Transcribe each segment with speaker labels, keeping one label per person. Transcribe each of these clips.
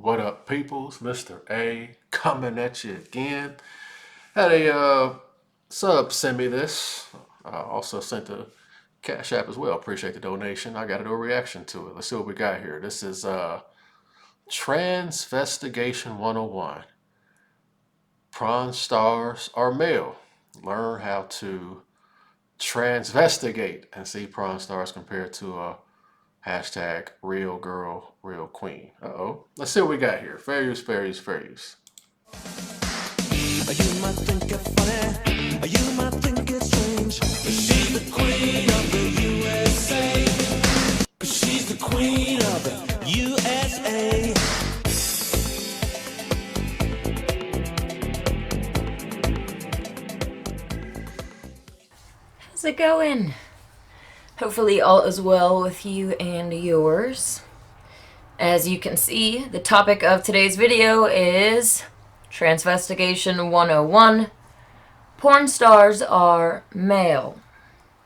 Speaker 1: What up, peoples? Mr. A coming at you again. Had a sub send me this. Also sent a Cash App as well. Appreciate the donation. I got to do a reaction to it. Let's see what we got here. This is Transvestigation 101. Prawn stars are male. Learn how to transvestigate and see prawn stars compared to hashtag real girl, real queen. Uh-oh. Let's see what we got here. Fair use, fair use, fair use.
Speaker 2: You might think it funny, you might think it strange, but she's the queen of the USA. She's the queen of the USA.
Speaker 3: How's it going? Hopefully all is well with you and yours. As you can see, the topic of today's video is Transvestigation 101. Porn stars are male.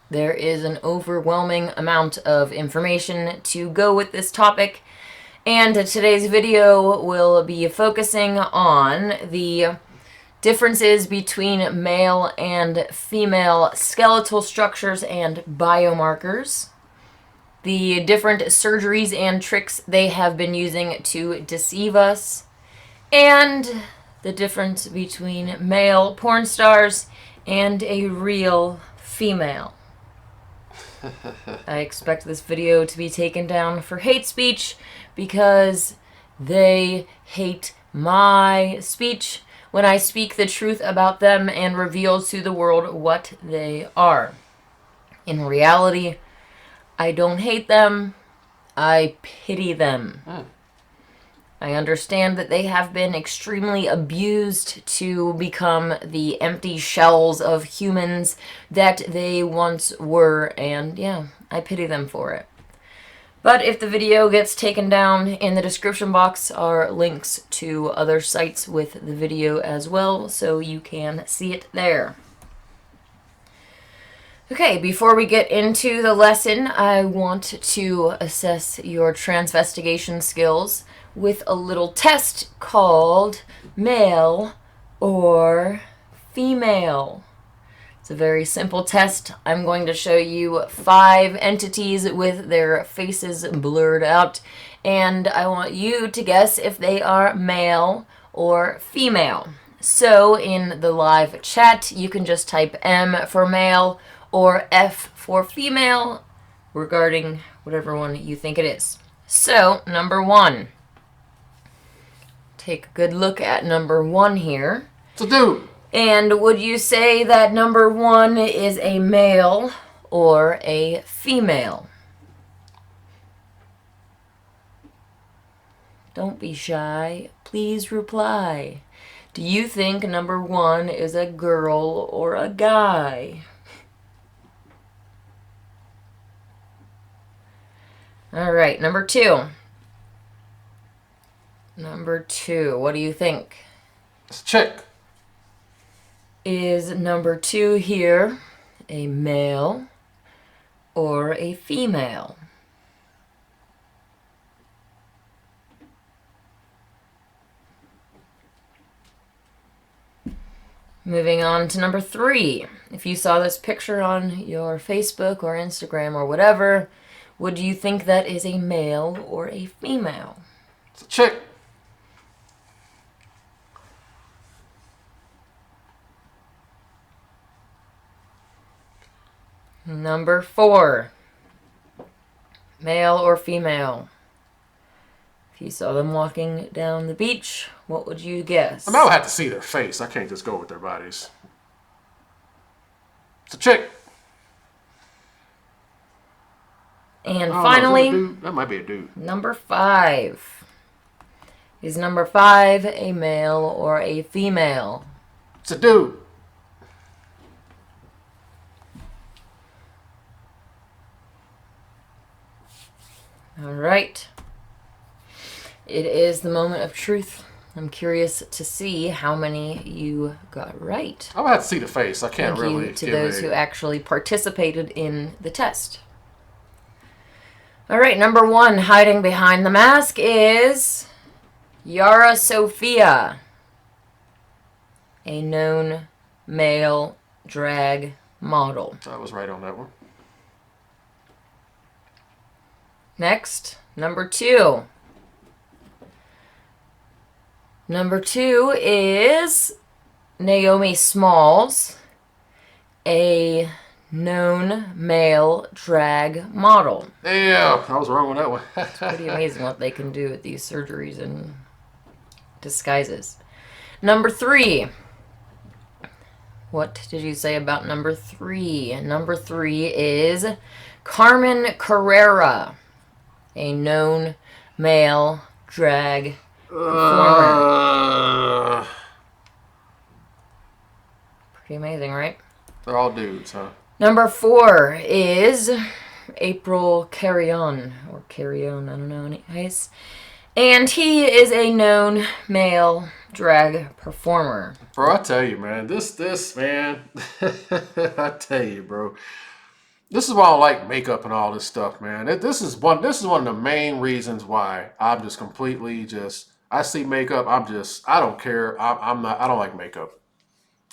Speaker 3: There is an overwhelming amount of information to go with this topic, and today's video will be focusing on the differences between male and female skeletal structures and biomarkers, the different surgeries and tricks they have been using to deceive us, and the difference between male porn stars and a real female. I expect this video to be taken down for hate speech because they hate my speech when I speak the truth about them and reveal to the world what they are. In reality, I don't hate them, I pity them. I understand that they have been extremely abused to become the empty shells of humans that they once were, and yeah, I pity them for it. But if the video gets taken down, in the description box are links to other sites with the video as well, so you can see it there. Okay, before we get into the lesson, I want to assess your transvestigation skills with a little test called male or female. It's a very simple test. I'm going to show you 5 entities with their faces blurred out, and I want you to guess if they are male or female. So in the live chat, you can just type M for male or F for female regarding whatever one you think it is. So, number 1. Take a good look at number 1 here.
Speaker 1: It's a dude.
Speaker 3: And would you say that number 1 is a male or a female? Don't be shy. Please reply. Do you think number 1 is a girl or a guy? All right, number 2. Number 2, what do you think?
Speaker 1: It's a chick.
Speaker 3: Is number 2 here a male or a female? Moving on to number 3. If you saw this picture on your Facebook or Instagram or whatever, would you think that is a male or a female?
Speaker 1: It's a chick.
Speaker 3: Number 4. Male or female? If you saw them walking down the beach, what would you guess?
Speaker 1: I mean, I would have to see their face. I can't just go with their bodies. It's a chick.
Speaker 3: And finally,
Speaker 1: that might be a dude.
Speaker 3: number 5. Is number 5 a male or a female?
Speaker 1: It's a dude.
Speaker 3: All right. It is the moment of truth. I'm curious to see how many you got right.
Speaker 1: I would have to see the face. I can't
Speaker 3: Thank
Speaker 1: really
Speaker 3: you to
Speaker 1: give
Speaker 3: those who actually participated in the test. All right, number 1, hiding behind the mask is Yara Sophia, a known male drag model.
Speaker 1: I was right on that one.
Speaker 3: Next, number 2. Number 2 is Naomi Smalls, a known male drag model.
Speaker 1: Yeah, I was wrong on that one.
Speaker 3: Pretty amazing what they can do with these surgeries and disguises. Number 3. What did you say about number 3? Number 3 is Carmen Carrera, a known male drag performer. Pretty amazing, right?
Speaker 1: They're all dudes, huh?
Speaker 3: Number 4 is April Carrion, or Carrion, I don't know, anyways. And he is a known male drag performer.
Speaker 1: Bro, I tell you, man, this, man, I tell you, bro. This is why I don't like makeup and all this stuff, man. This is one of the main reasons why I'm just completely I see makeup, I don't care. I don't like makeup.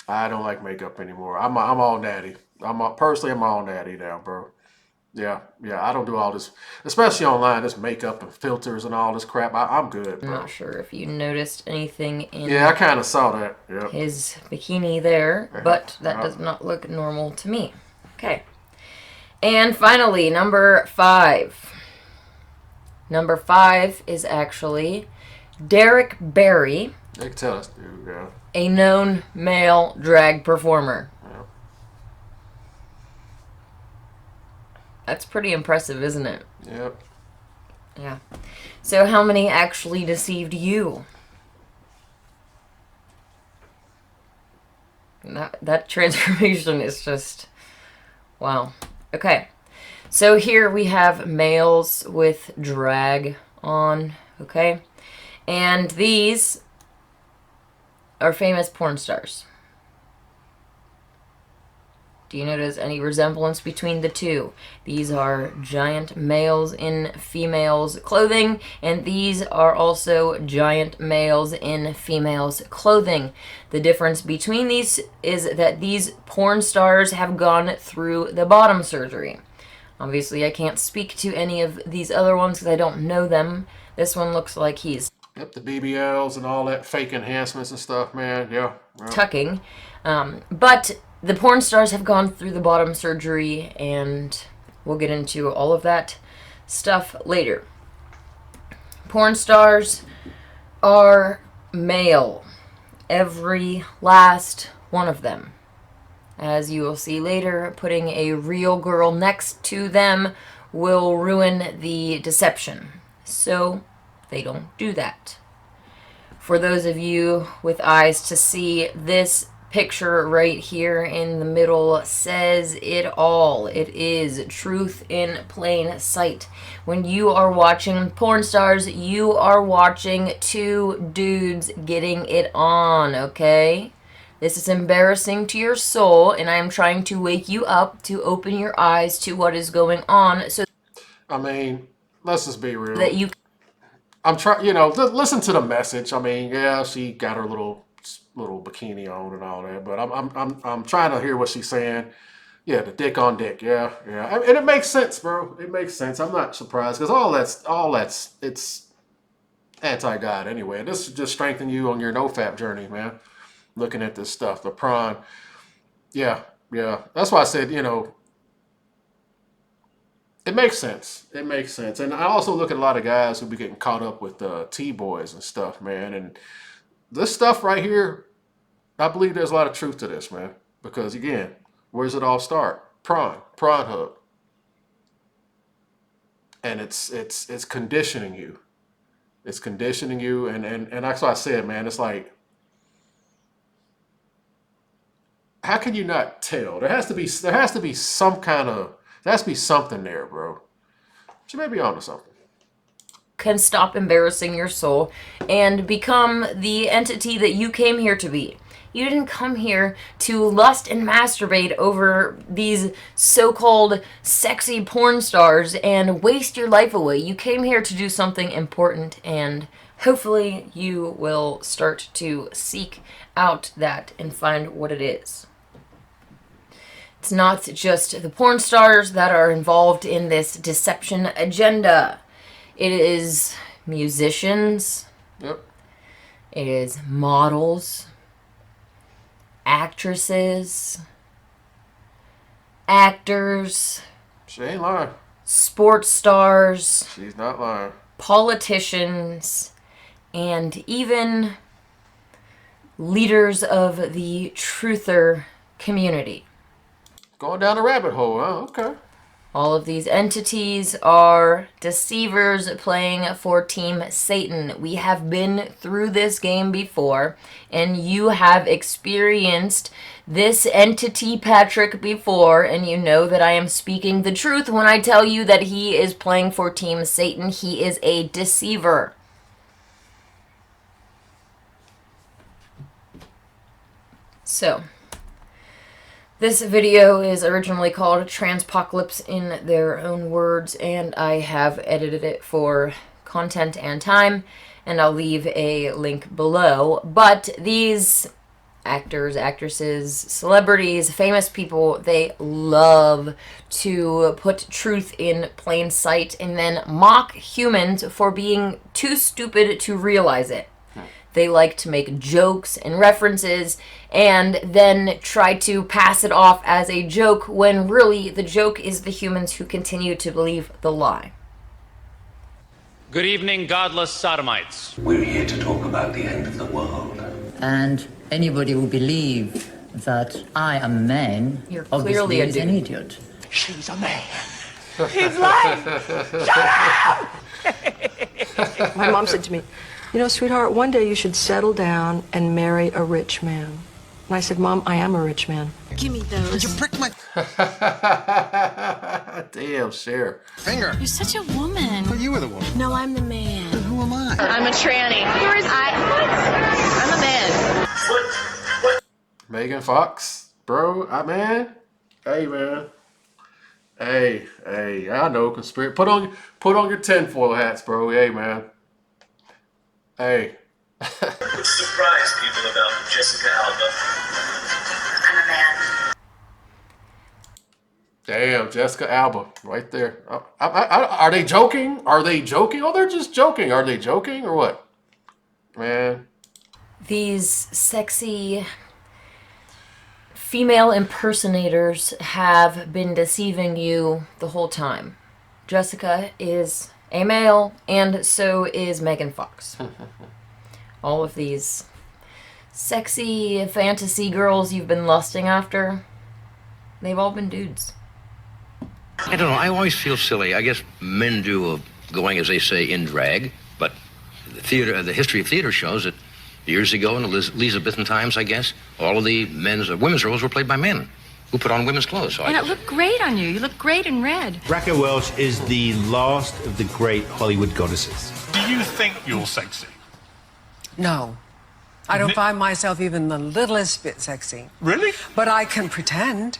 Speaker 1: I don't like makeup anymore. I'm all natty. I'm all natty now, bro. Yeah, I don't do all this, especially online, this makeup and filters and all this crap. I'm good,
Speaker 3: I'm
Speaker 1: bro.
Speaker 3: not sure if you noticed anything in
Speaker 1: Yeah, I kind of saw that. Yeah.
Speaker 3: his bikini there, but that does not look normal to me. Okay. And finally, number 5. Number 5 is actually Derek Barry,
Speaker 1: They can tell us, dude. Yeah.
Speaker 3: a known male drag performer.
Speaker 1: Yeah.
Speaker 3: That's pretty impressive, isn't it?
Speaker 1: Yep.
Speaker 3: Yeah. So how many actually deceived you? That transformation is just... wow. Okay. So here we have males with drag on, okay? And these are famous porn stars. Do you notice any resemblance between the two? These are giant males in females' clothing, and these are also giant males in females' clothing. The difference between these is that these porn stars have gone through the bottom surgery. Obviously, I can't speak to any of these other ones because I don't know them. This one looks like he's
Speaker 1: Yep, the BBLs and all that fake enhancements and stuff, man. Yeah.
Speaker 3: tucking. But the porn stars have gone through the bottom surgery, and we'll get into all of that stuff later. Porn stars are male. Every last one of them. As you will see later, putting a real girl next to them will ruin the deception. So they don't do that. For those of you with eyes to see, this picture right here in the middle says it all. It is truth in plain sight. When you are watching porn stars, you are watching two dudes getting it on, okay? This is embarrassing to your soul, and I am trying to wake you up to open your eyes to what is going on so
Speaker 1: I mean, let's just be real.
Speaker 3: that you
Speaker 1: I'm trying, listen to the message. I mean, yeah, she got her little bikini on and all that, but I'm trying to hear what she's saying. Yeah, the dick on dick. Yeah. And it makes sense, bro. It makes sense. I'm not surprised because all that's it's anti-God anyway. This should just strengthen you on your no-fap journey, man. Looking at this stuff, the pr0n. Yeah. That's why I said, it makes sense. It makes sense. And I also look at a lot of guys who be getting caught up with T-boys and stuff, man. And this stuff right here, I believe there's a lot of truth to this, man. Because again, where does it all start? pr0n hub. And it's conditioning you. It's conditioning you, and that's why I said, man, it's like, how can you not tell? There has to be something there, bro. She may be onto something.
Speaker 3: can stop embarrassing your soul and become the entity that you came here to be. You didn't come here to lust and masturbate over these so-called sexy porn stars and waste your life away. You came here to do something important and hopefully you will start to seek out that and find what it is. It's not just the porn stars that are involved in this deception agenda. It is musicians.
Speaker 1: Yep.
Speaker 3: It is models, actresses, actors,
Speaker 1: She ain't lying.
Speaker 3: sports stars,
Speaker 1: She's not lying.
Speaker 3: politicians, and even leaders of the truther community.
Speaker 1: Going down the rabbit hole, huh? Okay.
Speaker 3: All of these entities are deceivers playing for Team Satan. We have been through this game before, and you have experienced this entity, Patrick, before, and you know that I am speaking the truth when I tell you that he is playing for Team Satan. He is a deceiver. So, this video is originally called Transpocalypse in their own words, and I have edited it for content and time, and I'll leave a link below. But these actors, actresses, celebrities, famous people, they love to put truth in plain sight and then mock humans for being too stupid to realize it. They like to make jokes and references and then try to pass it off as a joke when really the joke is the humans who continue to believe the lie.
Speaker 4: Good evening, godless sodomites.
Speaker 5: We're here to talk about the end of the world.
Speaker 6: And anybody who believes that I am a man
Speaker 3: You're
Speaker 6: obviously
Speaker 3: clearly a
Speaker 6: is an
Speaker 3: dude.
Speaker 6: idiot.
Speaker 5: She's a man.
Speaker 7: My mom said to me, you know, sweetheart, one day you should settle down and marry a rich man. And I said, Mom, I am a rich man.
Speaker 8: Give me those.
Speaker 5: You pricked my
Speaker 1: Damn, Cher.
Speaker 5: finger.
Speaker 8: You're such a woman.
Speaker 5: Well, you were the woman.
Speaker 8: No, I'm the man.
Speaker 5: Who am I?
Speaker 9: I'm a tranny. I'm a man.
Speaker 1: Megan Fox, bro. Man. Hey, man. Hey, I know conspiracy. Put on your tinfoil hats, bro. Hey, man. Hey.
Speaker 10: What surprised people about Jessica Alba?
Speaker 9: I'm a man.
Speaker 1: Damn, Jessica Alba, right there. Are they joking? Are they joking? Oh, they're just joking. Are they joking or what? Man.
Speaker 3: These sexy female impersonators have been deceiving you the whole time. Jessica is a male, and so is Megan Fox. All of these sexy fantasy girls you've been lusting after, they've all been dudes.
Speaker 11: I don't know. I always feel silly. I guess men do of going, as they say, in drag. But the history of theater shows that years ago in Elizabethan times, I guess, all of the women's roles were played by men who put on women's clothes. So
Speaker 8: And it looked great on you. You look great in red.
Speaker 12: Raquel Welch is the last of the great Hollywood goddesses.
Speaker 10: Do you think you're sexy?
Speaker 13: No. I don't find myself even the littlest bit sexy.
Speaker 10: Really?
Speaker 13: But I can pretend.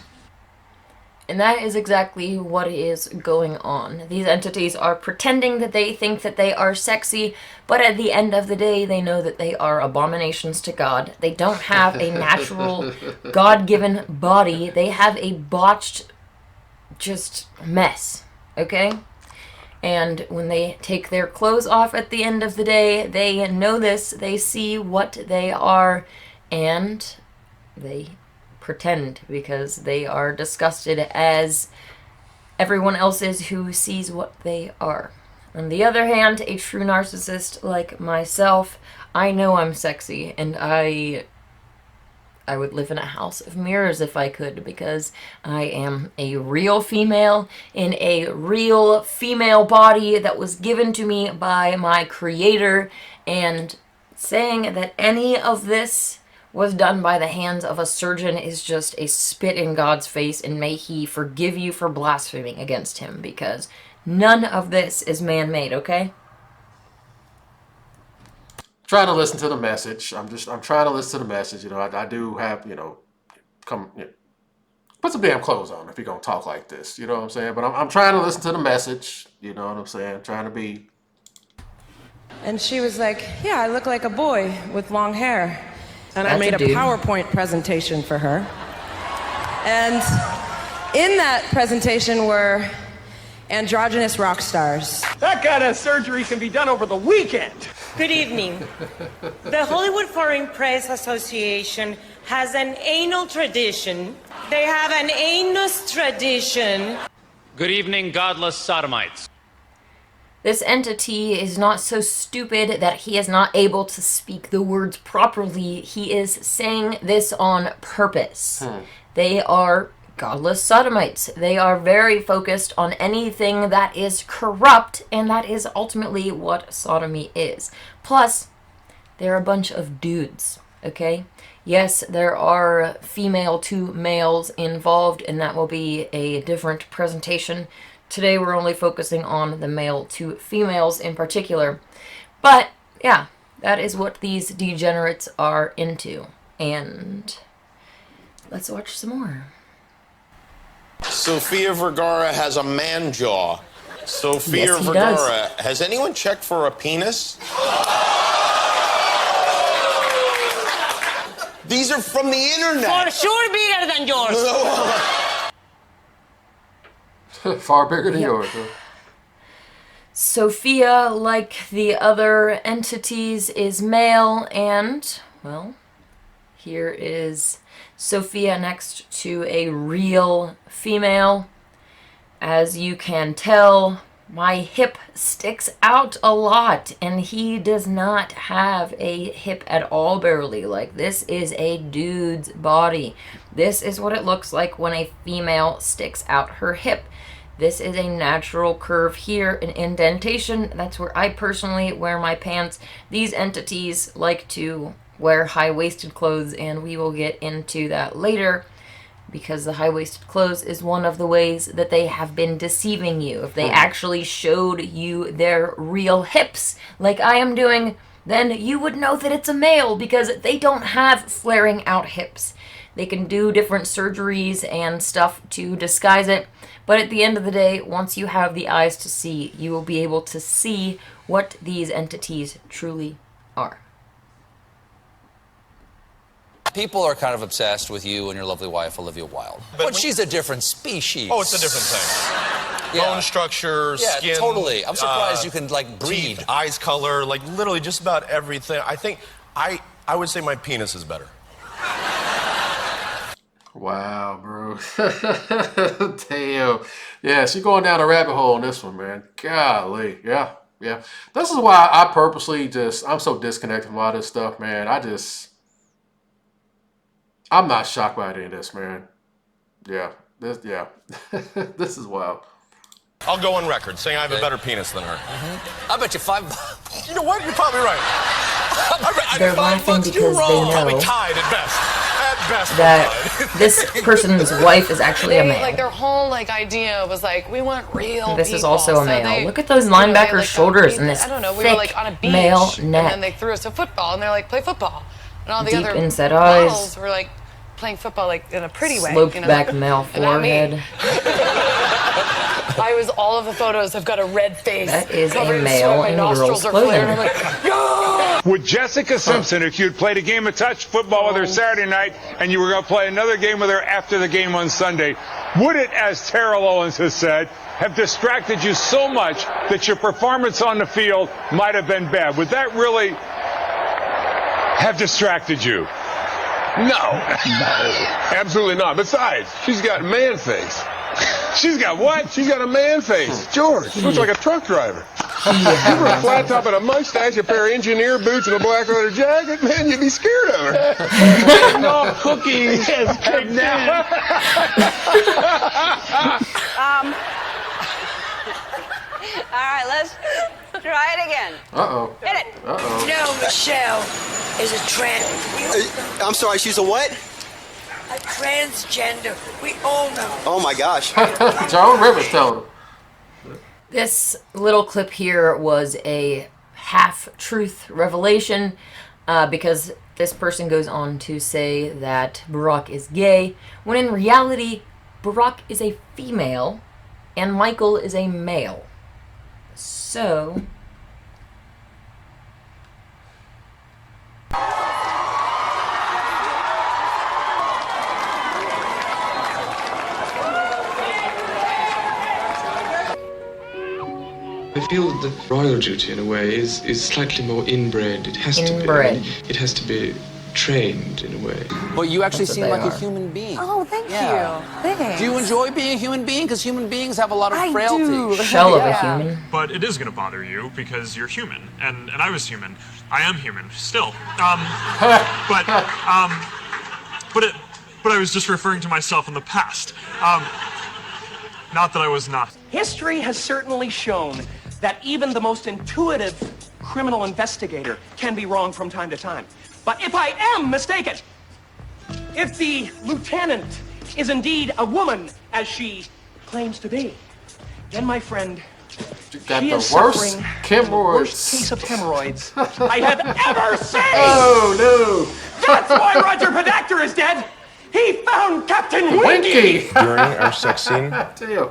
Speaker 3: And that is exactly what is going on. These entities are pretending that they think that they are sexy, but at the end of the day, they know that they are abominations to God. They don't have a natural, God-given body. They have a botched, just mess, okay? And when they take their clothes off at the end of the day, they know this, they see what they are, and they pretend because they are disgusted as everyone else is who sees what they are. On the other hand, a true narcissist like myself, I know I'm sexy, and I would live in a house of mirrors if I could, because I am a real female in a real female body that was given to me by my creator, and saying that any of this was done by the hands of a surgeon is just a spit in God's face, and may he forgive you for blaspheming against him, because none of this is man-made, okay?
Speaker 1: Trying to listen to the message. I'm trying to listen to the message. You know, I do have, put some damn clothes on if you're going to talk like this. You know what I'm saying? But I'm trying to listen to the message. You know what I'm saying? Trying to be
Speaker 14: And she was like, yeah, I look like a boy with long hair. And I
Speaker 3: That's
Speaker 14: made
Speaker 3: a
Speaker 14: a
Speaker 3: dude.
Speaker 14: PowerPoint presentation for her. And in that presentation were androgynous rock stars.
Speaker 15: That kind of surgery can be done over the weekend.
Speaker 16: Good evening. The Hollywood Foreign Press Association has an anal tradition. They have an anus tradition.
Speaker 4: Good evening, godless sodomites.
Speaker 3: This entity is not so stupid that he is not able to speak the words properly. He is saying this on purpose. They are godless sodomites. They are very focused on anything that is corrupt, and that is ultimately what sodomy is. Plus, they're a bunch of dudes, okay? Yes, there are female to males involved, and that will be a different presentation. Today we're only focusing on the male to females in particular. But, yeah, that is what these degenerates are into. And let's watch some more.
Speaker 17: Sofia Vergara has a man jaw. Sofia
Speaker 3: Yes, he
Speaker 17: Vergara,
Speaker 3: does.
Speaker 17: has anyone checked for a penis? These are from the internet.
Speaker 16: For sure bigger than yours.
Speaker 1: Far bigger than
Speaker 3: Yep.
Speaker 1: yours. Huh?
Speaker 3: Sophia, like the other entities, is male, and, well, here is Sophia next to a real female. As you can tell, my hip sticks out a lot, and he does not have a hip at all, barely. Like, this is a dude's body. This is what it looks like when a female sticks out her hip. This is a natural curve here, an indentation. That's where I personally wear my pants. These entities like to wear high-waisted clothes, and we will get into that later, because the high-waisted clothes is one of the ways that they have been deceiving you. If they actually showed you their real hips, like I am doing, then you would know that it's a male, because they don't have flaring out hips. They can do different surgeries and stuff to disguise it, but at the end of the day, once you have the eyes to see, you will be able to see what these entities truly are.
Speaker 18: People are kind of obsessed with you and your lovely wife, Olivia Wilde. But she's a different species.
Speaker 17: Oh, it's a different thing. Bone structure,
Speaker 18: Yeah,
Speaker 17: skin.
Speaker 18: totally. I'm surprised you can, like, breed.
Speaker 17: Teeth, eyes color, like literally just about everything. I think I would say my penis is better.
Speaker 1: Wow, bro. Damn. Yeah, she going down a rabbit hole on this one, man. Golly. Yeah. Yeah. This is why I purposely I'm so disconnected from all this stuff, man. I'm not shocked by any of this, man. Yeah. This is wild.
Speaker 17: I'll go on record saying I have a better penis than her.
Speaker 18: I bet you $5.
Speaker 17: You know what? You're probably right.
Speaker 3: They're laughing because they
Speaker 17: Probably
Speaker 3: know
Speaker 17: tied at best. At best,
Speaker 3: that this person's wife is actually a male.
Speaker 19: Like their whole idea was like, we want real
Speaker 3: This is
Speaker 19: people.
Speaker 3: also a
Speaker 19: So
Speaker 3: male.
Speaker 19: they-
Speaker 3: Look at those
Speaker 19: you know, they,
Speaker 3: linebacker
Speaker 19: like,
Speaker 3: shoulders
Speaker 19: beat-
Speaker 3: and this
Speaker 19: I don't know, we
Speaker 3: thick
Speaker 19: were like on a beach,
Speaker 3: male
Speaker 19: and
Speaker 3: neck.
Speaker 19: then they threw us a football, and they're like, play football. And all the
Speaker 3: Deep
Speaker 19: other
Speaker 3: inset eyes.
Speaker 19: models were like playing football like in a pretty way.
Speaker 3: Sloped
Speaker 19: you know?
Speaker 3: back male
Speaker 19: And not me.
Speaker 3: forehead.
Speaker 19: I was all of the photos have got a red face.
Speaker 3: That is
Speaker 19: covered
Speaker 3: a
Speaker 19: in
Speaker 3: male
Speaker 19: sweat, my
Speaker 3: in
Speaker 19: nostrils
Speaker 3: girls'
Speaker 19: are flaring.
Speaker 3: clothing.
Speaker 19: I'm like, "Yeah!"
Speaker 20: Would Jessica Simpson, if you'd played a game of touch football with her Saturday night and you were going to play another game with her after the game on Sunday, would it, as Terrell Owens has said, have distracted you so much that your performance on the field might have been bad? Would that really have distracted you?
Speaker 21: No. Absolutely not. Besides, she's got man face.
Speaker 20: She's got what?
Speaker 21: She's got a man face. George, she looks like a truck driver. Give her a flat top and a mustache, a pair of engineer boots, and a black leather jacket, man, you'd be scared of her.
Speaker 20: No cookies. Now.
Speaker 9: All right, let's try it again.
Speaker 1: Uh-oh.
Speaker 9: Hit it.
Speaker 1: Uh-oh.
Speaker 9: No, Michelle is a trans.
Speaker 22: I'm sorry, she's a what?
Speaker 9: A transgender. We all know.
Speaker 22: Oh my gosh.
Speaker 1: Joan Rivers told him.
Speaker 3: This little clip here was a half-truth revelation because this person goes on to say that Barack is gay, when in reality, Barack is a female and Michael is a male. So,
Speaker 2: I feel that the royal duty, in a way, is slightly more inbred. It has to be. It has to be trained, in a way.
Speaker 18: But you actually
Speaker 3: That's what
Speaker 18: seem
Speaker 3: they
Speaker 18: like
Speaker 3: are.
Speaker 18: a human being.
Speaker 19: Oh, thank
Speaker 18: Yeah.
Speaker 19: you. Thanks.
Speaker 18: Do you enjoy being a human being? Because human beings have a lot of
Speaker 19: I
Speaker 18: frailty.
Speaker 19: do.
Speaker 3: Shell of a human.
Speaker 22: But it is going to bother you because you're human, and I was human. I am human still. But I was just referring to myself in the past. Not that I was not.
Speaker 15: History has certainly shown that even the most intuitive criminal investigator can be wrong from time to time. But if I am mistaken, if the lieutenant is indeed a woman, as she claims to be, then my friend,
Speaker 1: Got
Speaker 15: she
Speaker 1: the
Speaker 15: is
Speaker 1: worst
Speaker 15: suffering from the worst
Speaker 1: hemorrhoids.
Speaker 15: case of hemorrhoids I have ever seen!
Speaker 1: Oh no!
Speaker 15: That's why Roger Podacter is dead! He found Captain Winky!
Speaker 17: During our sex scene,
Speaker 1: Damn.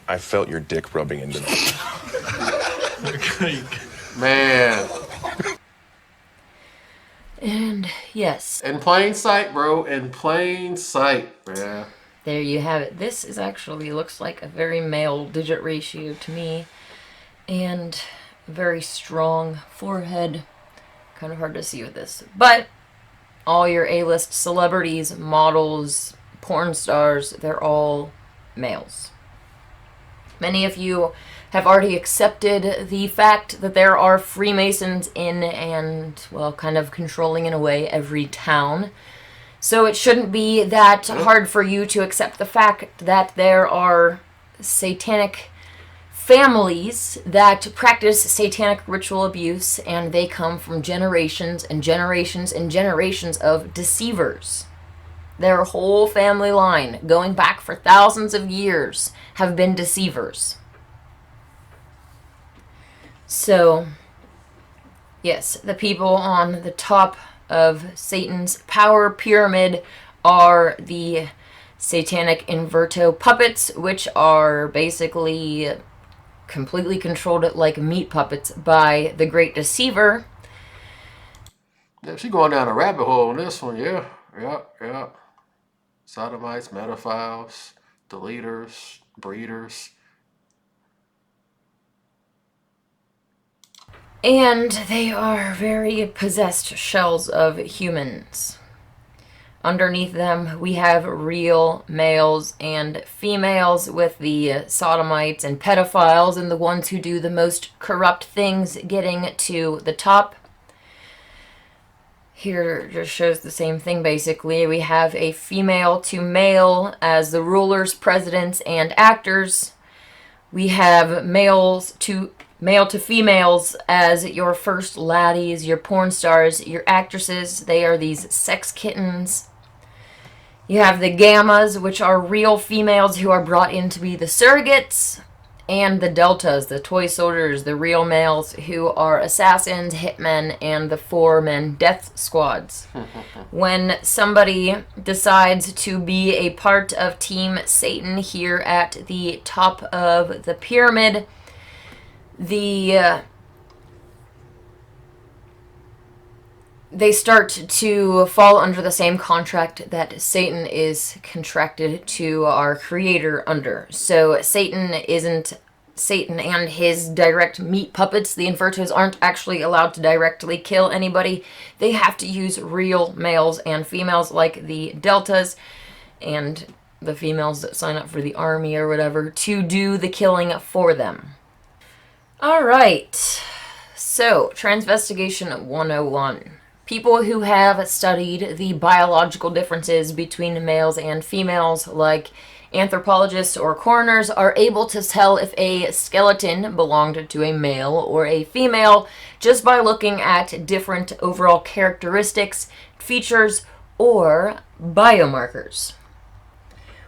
Speaker 17: I felt your dick rubbing into me.
Speaker 1: Man.
Speaker 3: And yes.
Speaker 1: In plain sight, bro. In plain sight. Yeah.
Speaker 3: There you have it. This is actually looks like a very male digit ratio to me. And very strong forehead. Kind of hard to see with this. But all your A-list celebrities, models, porn stars, they're all males. Many of you have already accepted the fact that there are Freemasons in and, well, kind of controlling in a way every town. So it shouldn't be that hard for you to accept the fact that there are satanic families that practice satanic ritual abuse, and they come from generations and generations and generations of deceivers. Their whole family line, going back for thousands of years, have been deceivers. So, yes, the people on the top of Satan's power pyramid are the satanic inverto puppets, which are basically completely controlled like meat puppets by the great deceiver.
Speaker 1: Yeah, she going down a rabbit hole on this one. Yeah. Yeah. Sodomites, pedophiles, deleters, breeders.
Speaker 3: And they are very possessed shells of humans. Underneath them, we have real males and females, with the sodomites and pedophiles and the ones who do the most corrupt things getting to the top. Here just shows the same thing, basically. We have a female to male as the rulers, presidents, and actors. We have male to females as your first laddies, your porn stars, your actresses. They are these sex kittens. You have the gammas, which are real females who are brought in to be the surrogates. And the deltas, the toy soldiers, the real males who are assassins, hitmen, and the 4-men death squads. When somebody decides to be a part of Team Satan here at the top of the pyramid, they start to fall under the same contract that Satan is contracted to our creator under. So Satan and his direct meat puppets, the Invertos, aren't actually allowed to directly kill anybody. They have to use real males and females like the Deltas and the females that sign up for the army or whatever to do the killing for them. Alright, so Transvestigation 101. People who have studied the biological differences between males and females, like anthropologists or coroners, are able to tell if a skeleton belonged to a male or a female just by looking at different overall characteristics, features, or biomarkers.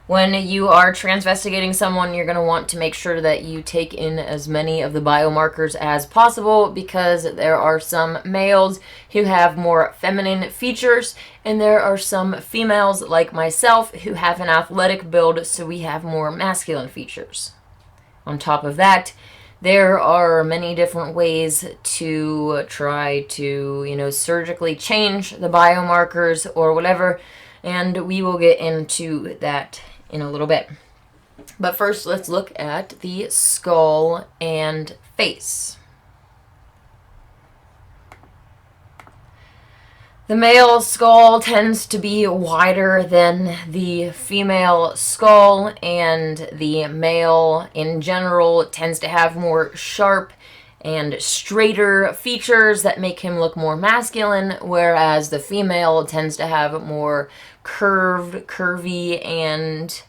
Speaker 3: When you are transvestigating someone, you're going to want to make sure that you take in as many of the biomarkers as possible, because there are some males who have more feminine features, and there are some females like myself who have an athletic build, so we have more masculine features. On top of that, there are many different ways to try to, surgically change the biomarkers or whatever, and we will get into that in a little bit. But first, let's look at the skull and face. The male skull tends to be wider than the female skull, and the male in general tends to have more sharp and straighter features that make him look more masculine, whereas the female tends to have more curvy, and,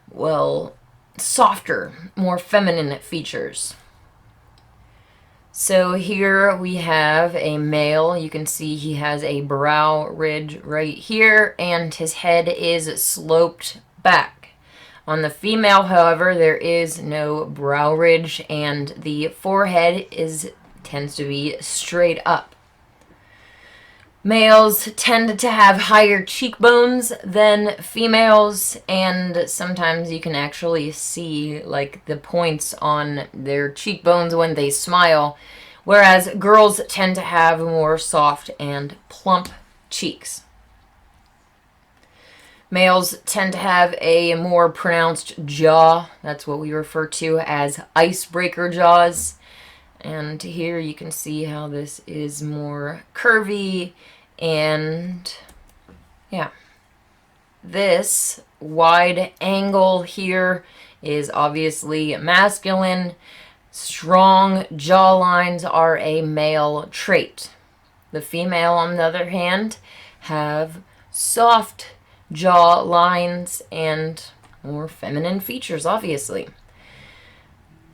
Speaker 3: well, softer, more feminine features. So here we have a male. You can see he has a brow ridge right here, and his head is sloped back. On the female, however, there is no brow ridge, and the forehead tends to be straight up. Males tend to have higher cheekbones than females, and sometimes you can actually see like the points on their cheekbones when they smile, whereas girls tend to have more soft and plump cheeks. Males tend to have a more pronounced jaw. That's what we refer to as icebreaker jaws. And here you can see how this is more curvy, and yeah. This wide angle here is obviously masculine. Strong jawlines are a male trait. The female, on the other hand, have soft jaw lines and more feminine features, obviously.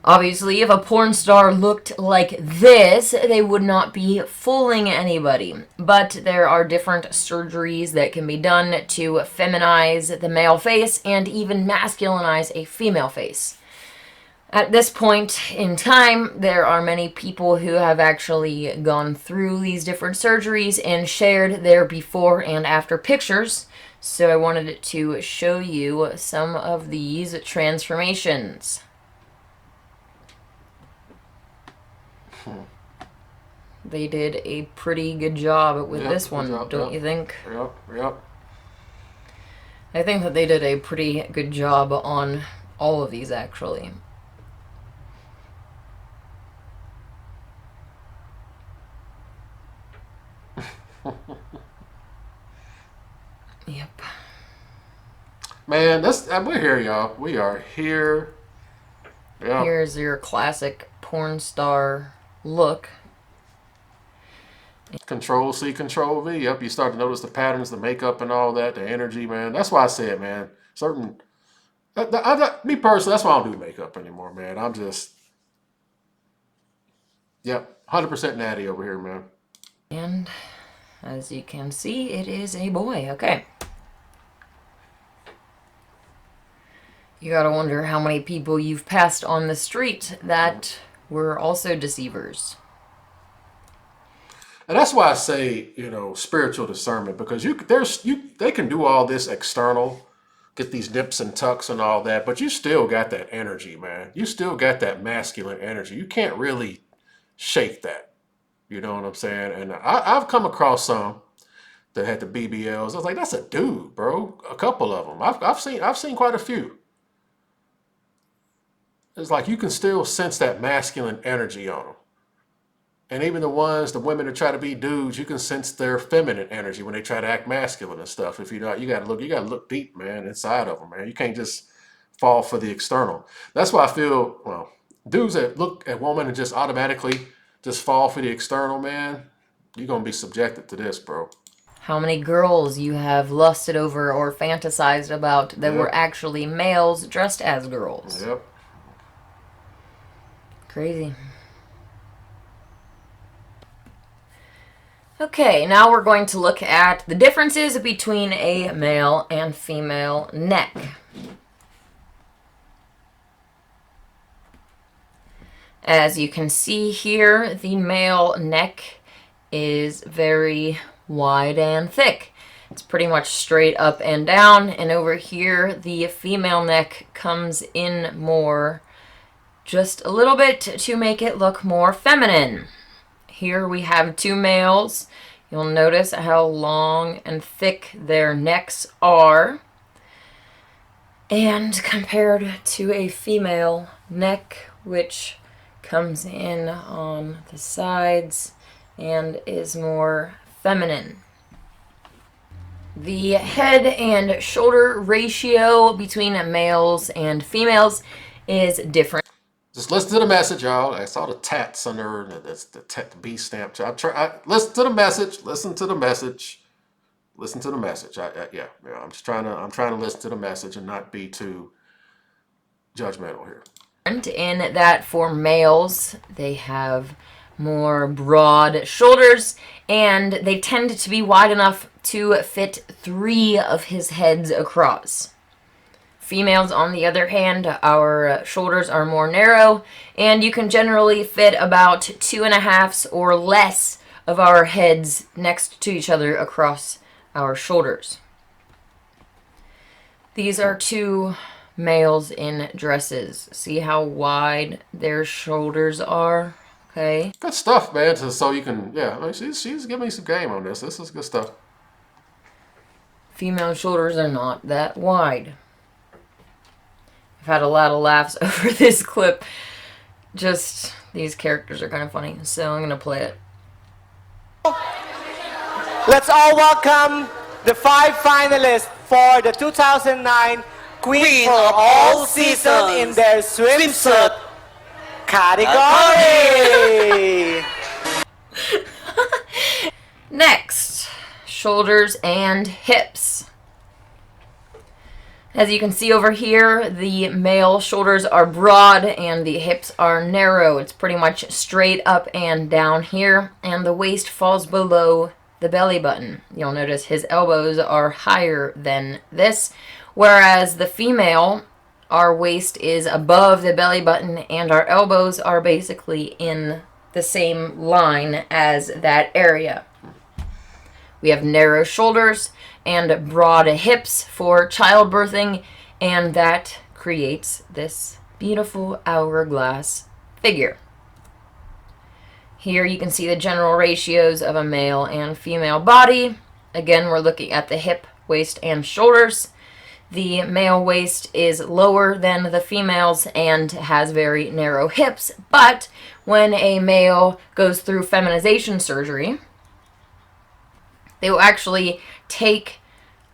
Speaker 3: Obviously, if a porn star looked like this, they would not be fooling anybody. But there are different surgeries that can be done to feminize the male face and even masculinize a female face. At this point in time, there are many people who have actually gone through these different surgeries and shared their before and after pictures. So I wanted to show you some of these transformations. They did a pretty good job with this one, don't you think?
Speaker 1: Yep.
Speaker 3: I think that they did a pretty good job on all of these, actually. Yep.
Speaker 1: Man, we're here, y'all. We are here. Yep.
Speaker 3: Here's your classic porn star look.
Speaker 1: Control C, Control V. Yep, you start to notice the patterns, the makeup and all that, the energy, man. That's why I said, man, me personally, that's why I don't do makeup anymore, man. I'm just, yep, 100% natty over here, man.
Speaker 3: And as you can see, it is a boy. Okay. You gotta wonder how many people you've passed on the street that were also deceivers.
Speaker 1: And that's why I say, spiritual discernment, because they can do all this external, get these nips and tucks and all that, but you still got that energy, man. You still got that masculine energy. You can't really shake that. You know what I'm saying? And I've come across some that had the BBLs. I was like, that's a dude, bro. A couple of them. I've seen quite a few. It's like you can still sense that masculine energy on them. And even the women that try to be dudes, you can sense their feminine energy when they try to act masculine and stuff. If you gotta look deep, man, inside of them, man. You can't just fall for the external. That's why I feel, well, dudes that look at women and just automatically just fall for the external, man, you're gonna be subjected to this, bro.
Speaker 3: How many girls you have lusted over or fantasized about that were actually males dressed as girls.
Speaker 1: Yep.
Speaker 3: Crazy. Okay, now we're going to look at the differences between a male and female neck. As you can see here, the male neck is very wide and thick. It's pretty much straight up and down, and over here the female neck comes in more, just a little bit, to make it look more feminine. Here we have two males. You'll notice how long and thick their necks are. And compared to a female neck, which comes in on the sides and is more feminine. The head and shoulder ratio between males and females is different.
Speaker 1: Just listen to the message, y'all. I saw the tats under that's the B stamp. Listen to the message. Listen to the message. Listen to the message. Yeah. I'm trying to listen to the message and not be too judgmental here.
Speaker 3: In that for males, they have more broad shoulders, and they tend to be wide enough to fit 3 of his heads across. Females, on the other hand, our shoulders are more narrow, and you can generally fit about 2.5 or less of our heads next to each other across our shoulders. These are 2 males in dresses. See how wide their shoulders are? Okay.
Speaker 1: Good stuff, man. So you can, yeah. I mean, she's giving me some game on this. This is good stuff.
Speaker 3: Female shoulders are not that wide. I've had a lot of laughs over this clip. Just, these characters are kind of funny, so I'm going to play it.
Speaker 6: Let's all welcome the 5 finalists for the 2009 Queen for All Season in their swimsuit category.
Speaker 3: Next, shoulders and hips. As you can see over here, the male shoulders are broad and the hips are narrow. It's pretty much straight up and down here, and the waist falls below the belly button. You'll notice his elbows are higher than this, whereas the female, our waist is above the belly button and our elbows are basically in the same line as that area. We have narrow shoulders and broad hips for childbirthing, and that creates this beautiful hourglass figure. Here you can see the general ratios of a male and female body. Again, we're looking at the hip, waist, and shoulders. The male waist is lower than the female's and has very narrow hips, but when a male goes through feminization surgery, they will actually take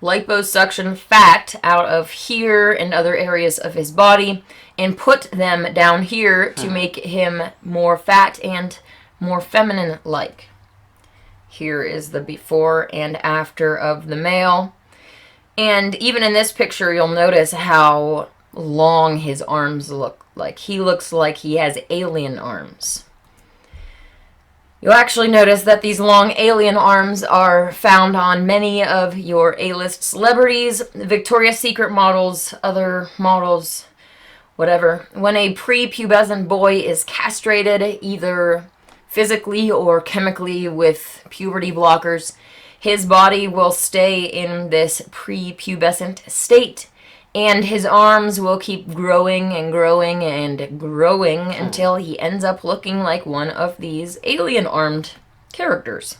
Speaker 3: liposuction fat out of here and other areas of his body and put them down here to make him more fat and more feminine-like. Here is the before and after of the male. And even in this picture, you'll notice how long his arms look like. He looks like he has alien arms. You'll actually notice that these long alien arms are found on many of your A-list celebrities, Victoria's Secret models, other models, whatever. When a prepubescent boy is castrated, either physically or chemically with puberty blockers, his body will stay in this prepubescent state, and his arms will keep growing and growing and growing until he ends up looking like one of these alien-armed characters.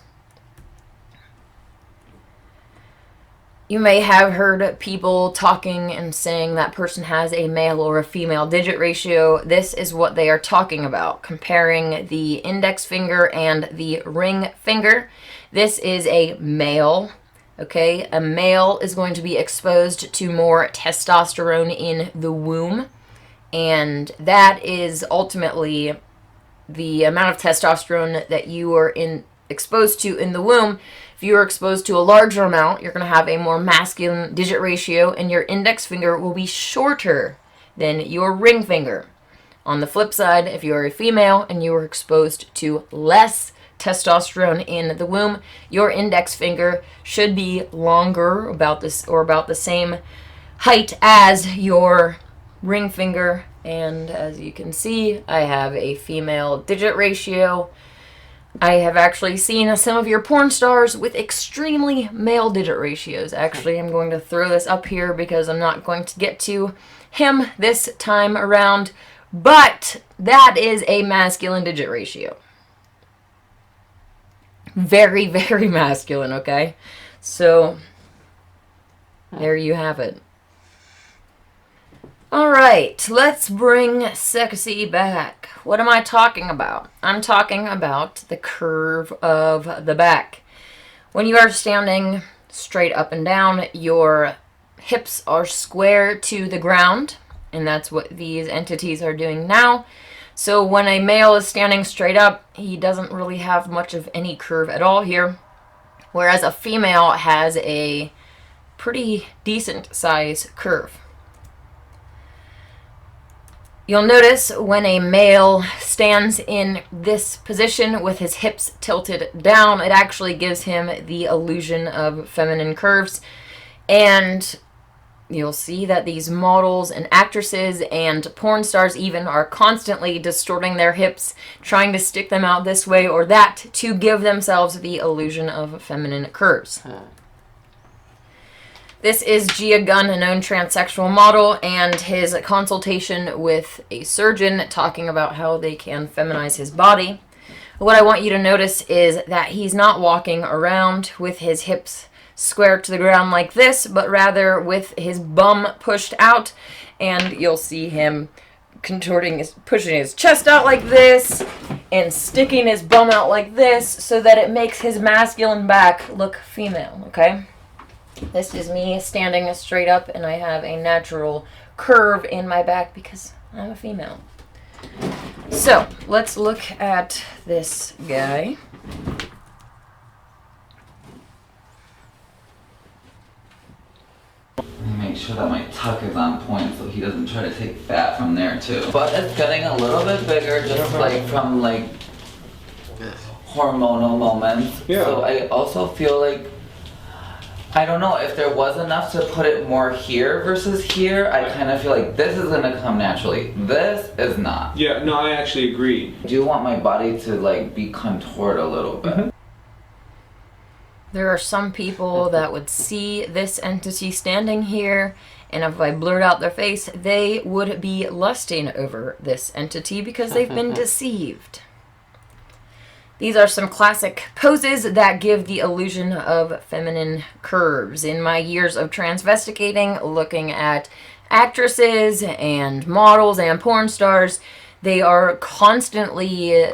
Speaker 3: You may have heard people talking and saying that person has a male or a female digit ratio. This is what they are talking about, comparing the index finger and the ring finger. This is a male, okay? A male is going to be exposed to more testosterone in the womb, and that is ultimately the amount of testosterone that you are exposed to in the womb. If you are exposed to a larger amount, you're going to have a more masculine digit ratio, and your index finger will be shorter than your ring finger. On the flip side, if you are a female and you are exposed to less testosterone in the womb, your index finger should be longer, about the same height as your ring finger. And as you can see, I have a female digit ratio. I have actually seen some of your porn stars with extremely male digit ratios. Actually, I'm going to throw this up here because I'm not going to get to him this time around, but that is a masculine digit ratio. Very, very masculine, okay? So, there you have it. Alright, let's bring sexy back. What am I talking about? I'm talking about the curve of the back. When you are standing straight up and down, your hips are square to the ground, and that's what these entities are doing now. So when a male is standing straight up, he doesn't really have much of any curve at all here, whereas a female has a pretty decent size curve. You'll notice when a male stands in this position with his hips tilted down, it actually gives him the illusion of feminine curves. And you'll see that these models and actresses and porn stars even are constantly distorting their hips, trying to stick them out this way or that to give themselves the illusion of feminine curves. This is Gia Gunn, a known transsexual model, and his consultation with a surgeon talking about how they can feminize his body. What I want you to notice is that he's not walking around with his hips square to the ground like this, but rather with his bum pushed out, and you'll see him contorting, pushing his chest out like this, and sticking his bum out like this, so that it makes his masculine back look female, okay? This is me standing straight up, and I have a natural curve in my back because I'm a female. So, let's look at this guy.
Speaker 5: Make sure that my tuck is on point so he doesn't try to take fat from there too. But it's getting a little bit bigger just like from like hormonal moments. Yeah. So I also feel like, I don't know, if there was enough to put it more here versus here, I kind of feel like this is gonna come naturally. This is not.
Speaker 2: Yeah, no, I actually agree.
Speaker 5: I do want my body to like be contoured a little bit.
Speaker 3: There are some people that would see this entity standing here, and if I blurred out their face, they would be lusting over this entity because they've been deceived. These are some classic poses that give the illusion of feminine curves. In my years of transvestigating, looking at actresses and models and porn stars, they are constantly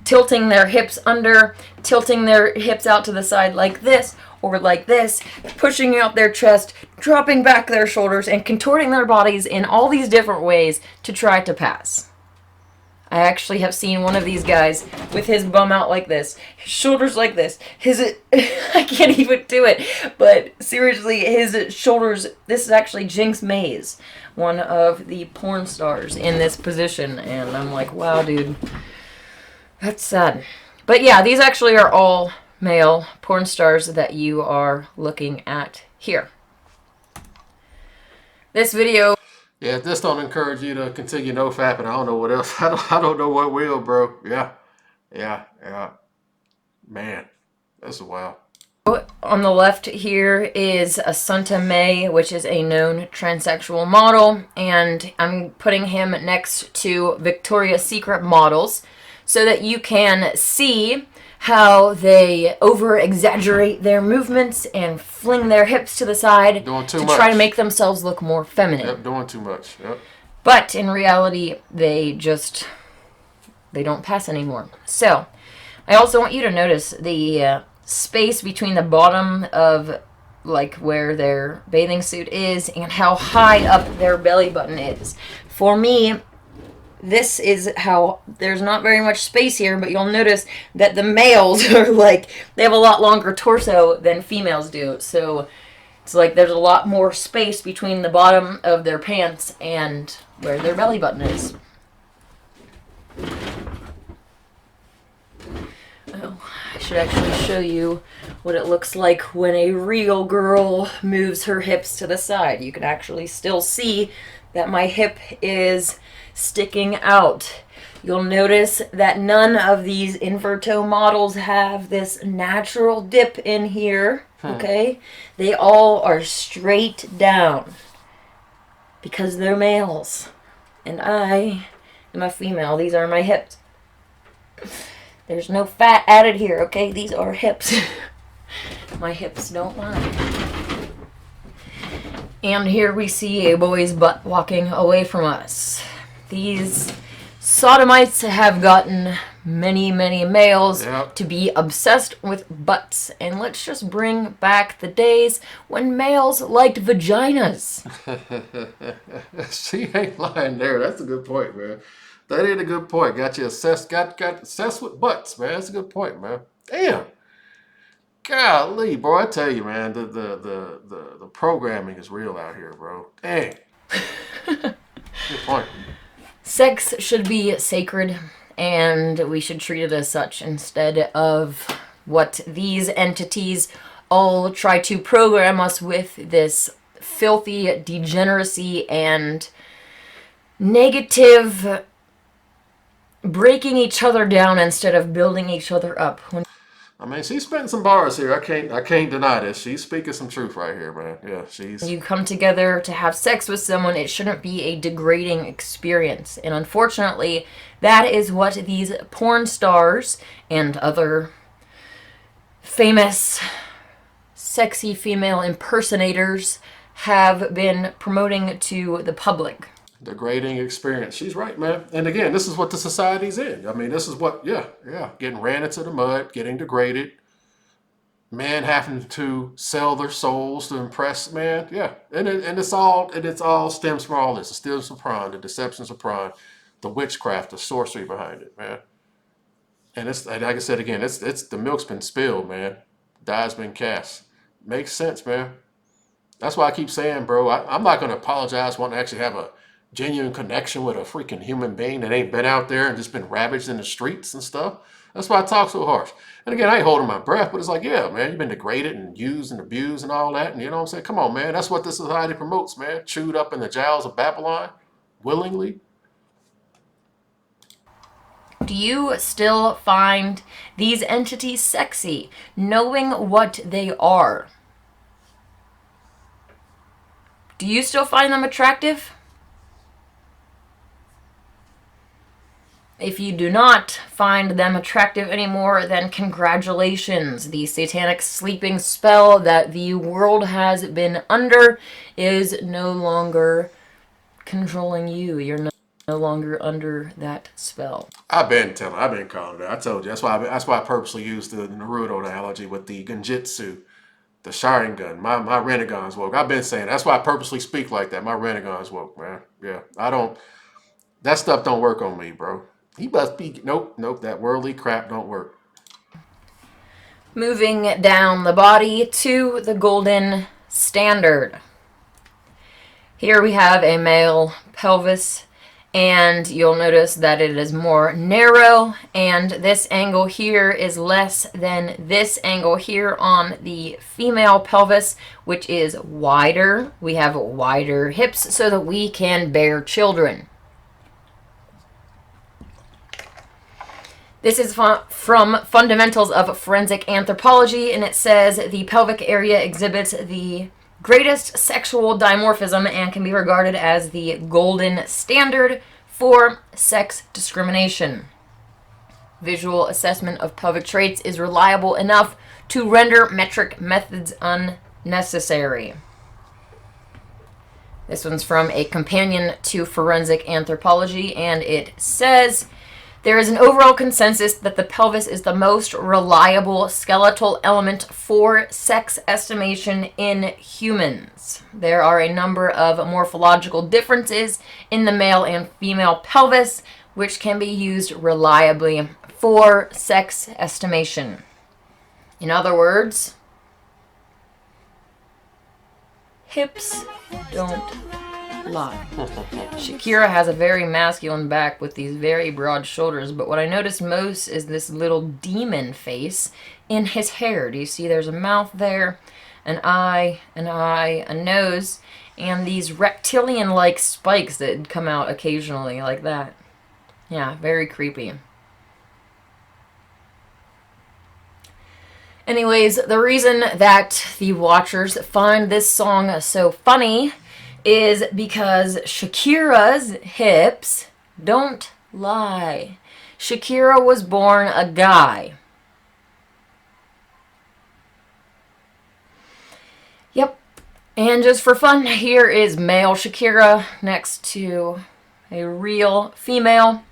Speaker 3: tilting their hips under, tilting their hips out to the side like this or like this, pushing out their chest, dropping back their shoulders, and contorting their bodies in all these different ways to try to pass. I actually have seen one of these guys with his bum out like this, his shoulders like this, I can't even do it, but seriously, his shoulders, this is actually Jinx Mays, one of the porn stars in this position, and I'm like, wow, dude, that's sad. But yeah, these actually are all male porn stars that you are looking at here. This video...
Speaker 1: Yeah, if this don't encourage you to continue no fapping, I don't know what else. I don't know what will, bro. Yeah. Man, that's wild.
Speaker 3: On the left here is Assunta May, which is a known transsexual model, and I'm putting him next to Victoria's Secret models so that you can see how they over-exaggerate their movements and fling their hips to the side to try to make themselves look more feminine.
Speaker 1: Yep, doing too much. Yep.
Speaker 3: But in reality, they don't pass anymore. So, I also want you to notice the space between the bottom of like where their bathing suit is and how high up their belly button is. For me, this is how there's not very much space here, but you'll notice that the males are like, they have a lot longer torso than females do. So it's like there's a lot more space between the bottom of their pants and where their belly button is. Oh, I should actually show you what it looks like when a real girl moves her hips to the side. You can actually still see that my hip is sticking out. You'll notice that none of these inverto models have this natural dip in here, okay? They all are straight down because they're males. And I am a female. These are my hips. There's no fat added here, okay? These are hips. My hips don't lie. And here we see a boy's butt walking away from us. These sodomites have gotten many, many males to be obsessed with butts. And let's just bring back the days when males liked vaginas.
Speaker 1: She ain't lying there. That's a good point, man. That ain't a good point. Got you obsessed, got obsessed with butts, man. That's a good point, man. Damn. Golly, bro, I tell you, man, the programming is real out here, bro. Dang. Good point.
Speaker 3: Sex should be sacred, and we should treat it as such instead of what these entities all try to program us with, this filthy degeneracy and negative breaking each other down instead of building each other up.
Speaker 1: I mean, she's spitting some bars here. I can't deny this. She's speaking some truth right here, man. Yeah, she's...
Speaker 3: You come together to have sex with someone, it shouldn't be a degrading experience. And unfortunately, that is what these porn stars and other famous sexy female impersonators have been promoting to the public.
Speaker 1: Degrading experience. She's right, man. And again, this is what the society's in. I mean, this is what, yeah. Getting ran into the mud, getting degraded. Men having to sell their souls to impress, man. Yeah. And it's all stems from all this. It stems from pr0n, the deceptions of pr0n, the witchcraft, the sorcery behind it, man. And it's, like I said again, it's the milk's been spilled, man. Die's been cast. Makes sense, man. That's why I keep saying, bro, I'm not going to apologize wanting to actually have a genuine connection with a freaking human being that ain't been out there and just been ravaged in the streets and stuff. That's why I talk so harsh. And again, I ain't holding my breath, but it's like, yeah, man, you've been degraded and used and abused and all that. And you know what I'm saying? Come on, man. That's what this society promotes, man. Chewed up in the jowls of Babylon, willingly.
Speaker 3: Do you still find these entities sexy, knowing what they are? Do you still find them attractive? If you do not find them attractive anymore, then congratulations. The satanic sleeping spell that the world has been under is no longer controlling you. You're no longer under that spell.
Speaker 1: I've been calling it. I told you. That's why I purposely used the Naruto analogy with the Genjutsu, the Sharingan. My Renegon's woke. I've been saying that's why I purposely speak like that. My Renegon's woke, man. Yeah, that stuff don't work on me, bro. He must be, nope, that worldly crap don't work.
Speaker 3: Moving down the body to the golden standard. Here we have a male pelvis, and you'll notice that it is more narrow, and this angle here is less than this angle here on the female pelvis, which is wider. We have wider hips so that we can bear children. This is from Fundamentals of Forensic Anthropology, and it says the pelvic area exhibits the greatest sexual dimorphism and can be regarded as the golden standard for sex discrimination. Visual assessment of pelvic traits is reliable enough to render metric methods unnecessary. This one's from a companion to Forensic Anthropology, and it says, there is an overall consensus that the pelvis is the most reliable skeletal element for sex estimation in humans. There are a number of morphological differences in the male and female pelvis, which can be used reliably for sex estimation. In other words, hips don't lie. Shakira has a very masculine back with these very broad shoulders, but what I notice most is this little demon face in his hair. Do you see there's a mouth there, an eye, a nose, and these reptilian-like spikes that come out occasionally like that. Yeah, very creepy. Anyways, the reason that the watchers find this song so funny is because Shakira's hips don't lie. Shakira was born a guy. Yep. And just for fun, here is male Shakira next to a real female.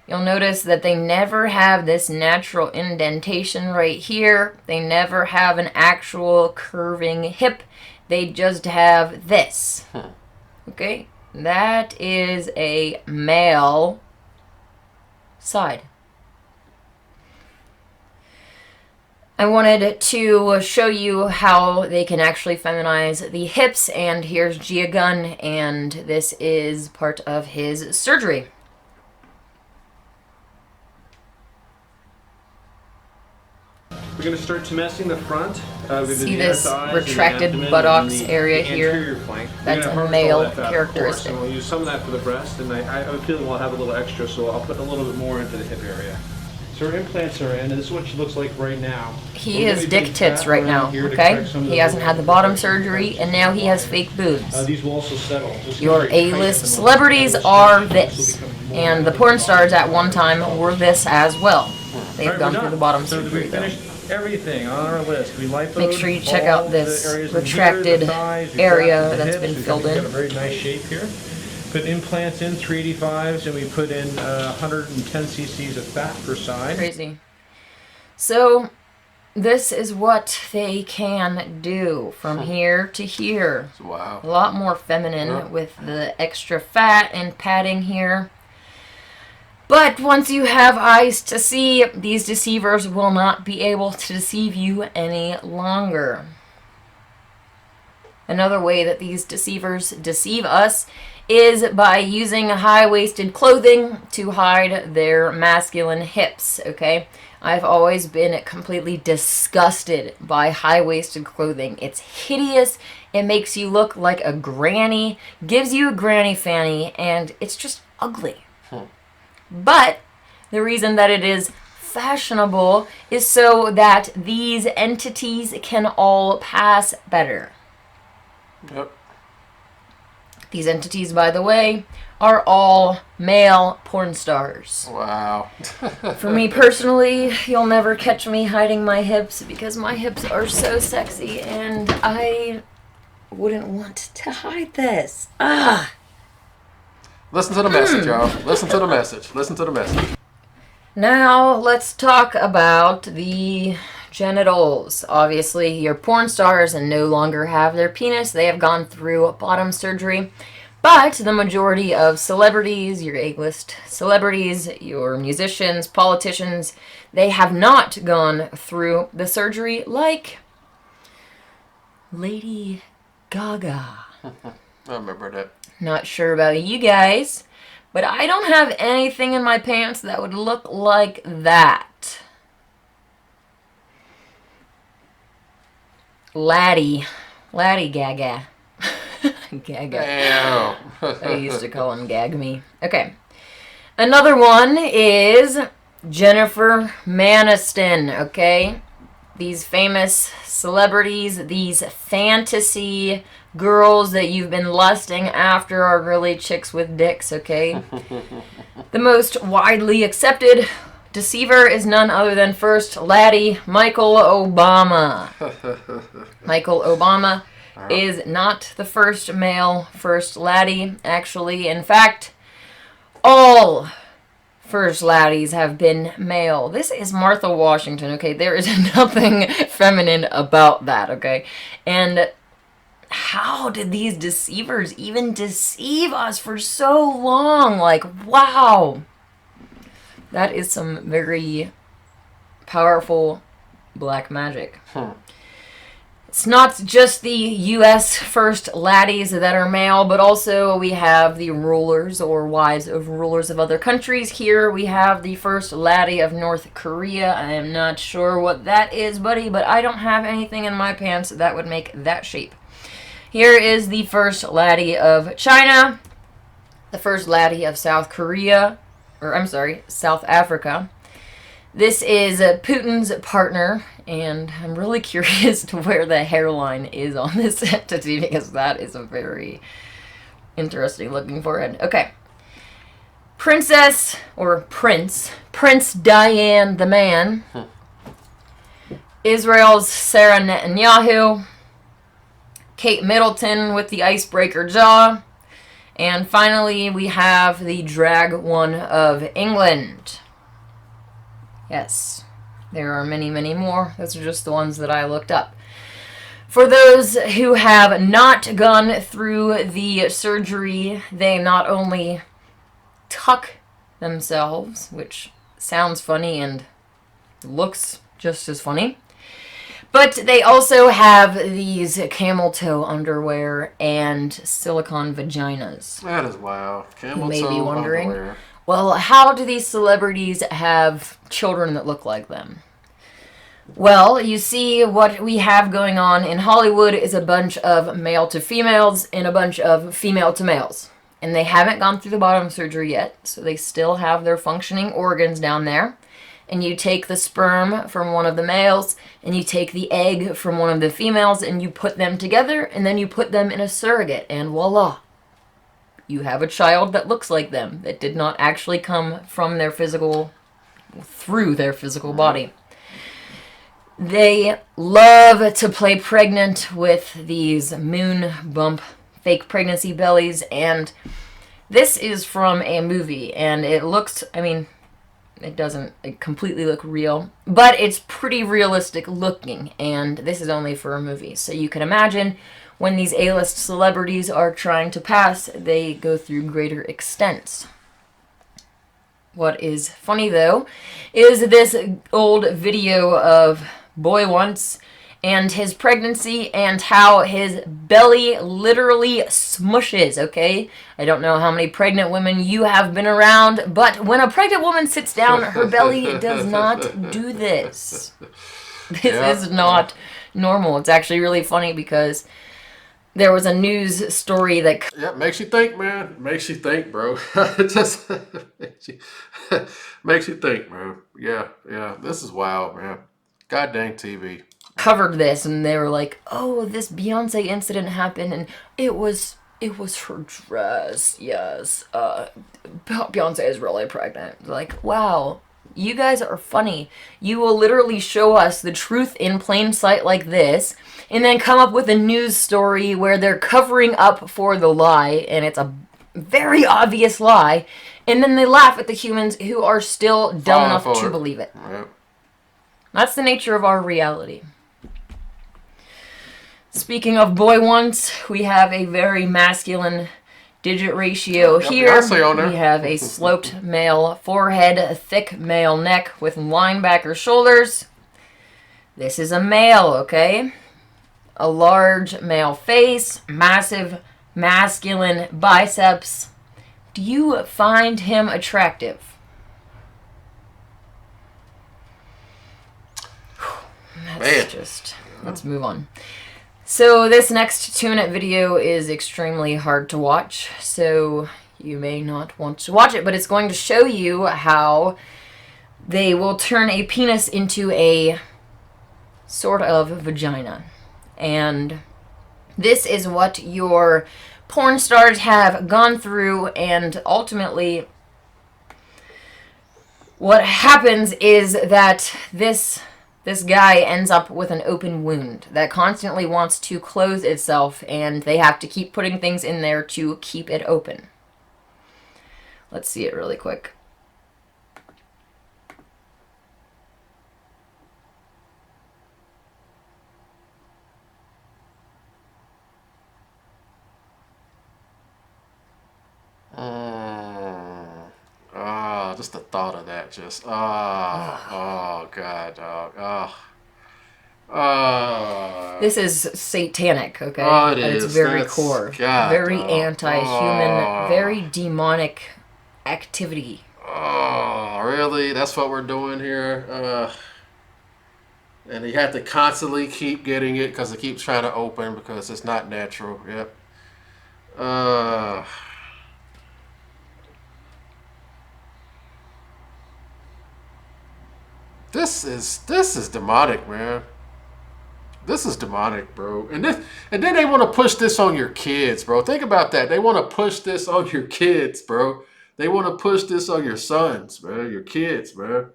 Speaker 3: You'll notice that they never have this natural indentation right here. They never have an actual curving hip. They just have this. Okay? That is a male side. I wanted to show you how they can actually feminize the hips, and here's Gia Gunn, and this is part of his surgery.
Speaker 7: We're going to start tumescing the front.
Speaker 3: See this retracted buttocks area here? That's a male characteristic.
Speaker 7: And we'll use some of that for the breast, and I have a feeling we'll have a little extra, so I'll put a little bit more into the hip area. So our implants are in, and this is what she looks like right now.
Speaker 3: He is dick tits right now, okay? He hasn't had the bottom surgery, and now he has fake boobs.
Speaker 7: These will also settle.
Speaker 3: Your A-list celebrities are this, and the porn stars at one time were this as well. They've gone through the bottom surgery, though.
Speaker 7: Everything on our list. We lipoed.
Speaker 3: Make sure you check out this retracted area that's been filled in.
Speaker 7: Got a very nice shape here. Put implants in, 385s, and we put in 110 cc's of fat per side.
Speaker 3: Crazy. So this is what they can do from here to here.
Speaker 1: Wow.
Speaker 3: A lot more feminine with the extra fat and padding here. But once you have eyes to see, these deceivers will not be able to deceive you any longer. Another way that these deceivers deceive us is by using high-waisted clothing to hide their masculine hips, okay? I've always been completely disgusted by high-waisted clothing. It's hideous. It makes you look like a granny, gives you a granny fanny, and it's just ugly. But the reason that it is fashionable is so that these entities can all pass better.
Speaker 1: Yep.
Speaker 3: These entities, by the way, are all male porn stars.
Speaker 1: Wow.
Speaker 3: For me personally, you'll never catch me hiding my hips because my hips are so sexy and I wouldn't want to hide this. Ah!
Speaker 1: Listen to the message, y'all. Listen to the message. Listen to the message.
Speaker 3: Now, let's talk about the genitals. Obviously, your porn stars no longer have their penis. They have gone through bottom surgery. But the majority of celebrities, your A-list celebrities, your musicians, politicians, they have not gone through the surgery like Lady Gaga.
Speaker 1: I remember that.
Speaker 3: Not sure about you guys, but I don't have anything in my pants that would look like that. Laddie Gaga. Gaga.
Speaker 1: Damn.
Speaker 3: I used to call him Gag Me. Okay. Another one is Jennifer Aniston, okay? These famous celebrities, these fantasy girls that you've been lusting after are really chicks with dicks, okay? The most widely accepted deceiver is none other than First Laddie Michael Obama. Michael Obama is not the first male First Laddie, actually. In fact, all First Laddies have been male. This is Martha Washington, okay? There is nothing feminine about that, okay? And how did these deceivers even deceive us for so long? Like, wow. That is some very powerful black magic. It's not just the U.S. First Laddies that are male, but also we have the rulers or wives of rulers of other countries. Here we have the First Laddie of North Korea. I am not sure what that is, buddy, but I don't have anything in my pants that would make that shape. Here is the First Laddie of China, the First Laddie of South Korea, or I'm sorry, South Africa. This is Putin's partner, and I'm really curious to where the hairline is on this entity because that is a very interesting looking forehead. Okay. Princess, or Prince Diane the man, Israel's Sarah Netanyahu, Kate Middleton with the icebreaker jaw. And finally, we have the drag one of England. Yes, there are many, many more. Those are just the ones that I looked up. For those who have not gone through the surgery, they not only tuck themselves, which sounds funny and looks just as funny, but they also have these camel toe underwear and silicone vaginas.
Speaker 1: That is wild. Camel
Speaker 3: You may
Speaker 1: toe
Speaker 3: be wondering,
Speaker 1: underwear.
Speaker 3: well, how do these celebrities have children that look like them? Well, you see, what we have going on in Hollywood is a bunch of male to females and a bunch of female to males. And they haven't gone through the bottom surgery yet, so they still have their functioning organs down there. And you take the sperm from one of the males, and you take the egg from one of the females, and you put them together, and then you put them in a surrogate, and voila. You have a child that looks like them, that did not actually come from their physical, through their physical body. They love to play pregnant with these moon bump fake pregnancy bellies, and this is from a movie, and it looks, I mean, it doesn't completely look real, but it's pretty realistic looking, and this is only for a movie. So you can imagine when these A-list celebrities are trying to pass, they go through greater extents. What is funny, though, is this old video of Boy Once and his pregnancy and how his belly literally smushes, okay? I don't know how many pregnant women you have been around, but when a pregnant woman sits down, her belly does not do this. This is not normal. It's actually really funny because there was a news story that...
Speaker 1: Yeah, makes you think, man. Makes you think, bro. It just makes you think, man. Yeah. This is wild, man. God dang TV.
Speaker 3: Covered this, and they were like, oh, this Beyonce incident happened, and it was her dress. Yes, Beyonce is really pregnant. Like, wow, you guys are funny. You will literally show us the truth in plain sight like this, and then come up with a news story where they're covering up for the lie, and it's a very obvious lie, and then they laugh at the humans who are still dumb enough to believe it.
Speaker 1: Yep.
Speaker 3: That's the nature of our reality. Speaking of Boy Once, we have a very masculine digit ratio here. We have a sloped male forehead, a thick male neck with linebacker shoulders. This is a male, okay? A large male face, massive masculine biceps. Do you find him attractive? That's just... Let's move on. So this next 2-minute video is extremely hard to watch, so you may not want to watch it, but it's going to show you how they will turn a penis into a sort of vagina. And this is what your porn stars have gone through, and ultimately what happens is that this guy ends up with an open wound that constantly wants to close itself, and they have to keep putting things in there to keep it open. Let's see it really quick.
Speaker 1: Just the thought of that, just oh god, dog.
Speaker 3: This is satanic, okay?
Speaker 1: Oh, it
Speaker 3: At
Speaker 1: is.
Speaker 3: its very
Speaker 1: That's,
Speaker 3: core.
Speaker 1: God,
Speaker 3: very
Speaker 1: dog.
Speaker 3: anti-human, very demonic activity.
Speaker 1: Oh, really? That's what we're doing here? And you have to constantly keep getting it because it keeps trying to open because it's not natural. Yep. This is demonic, man. This is demonic, bro. And then they want to push this on your kids, bro. Think about that. They want to push this on your kids, bro. They want to push this on your sons, bro. Your kids, bro.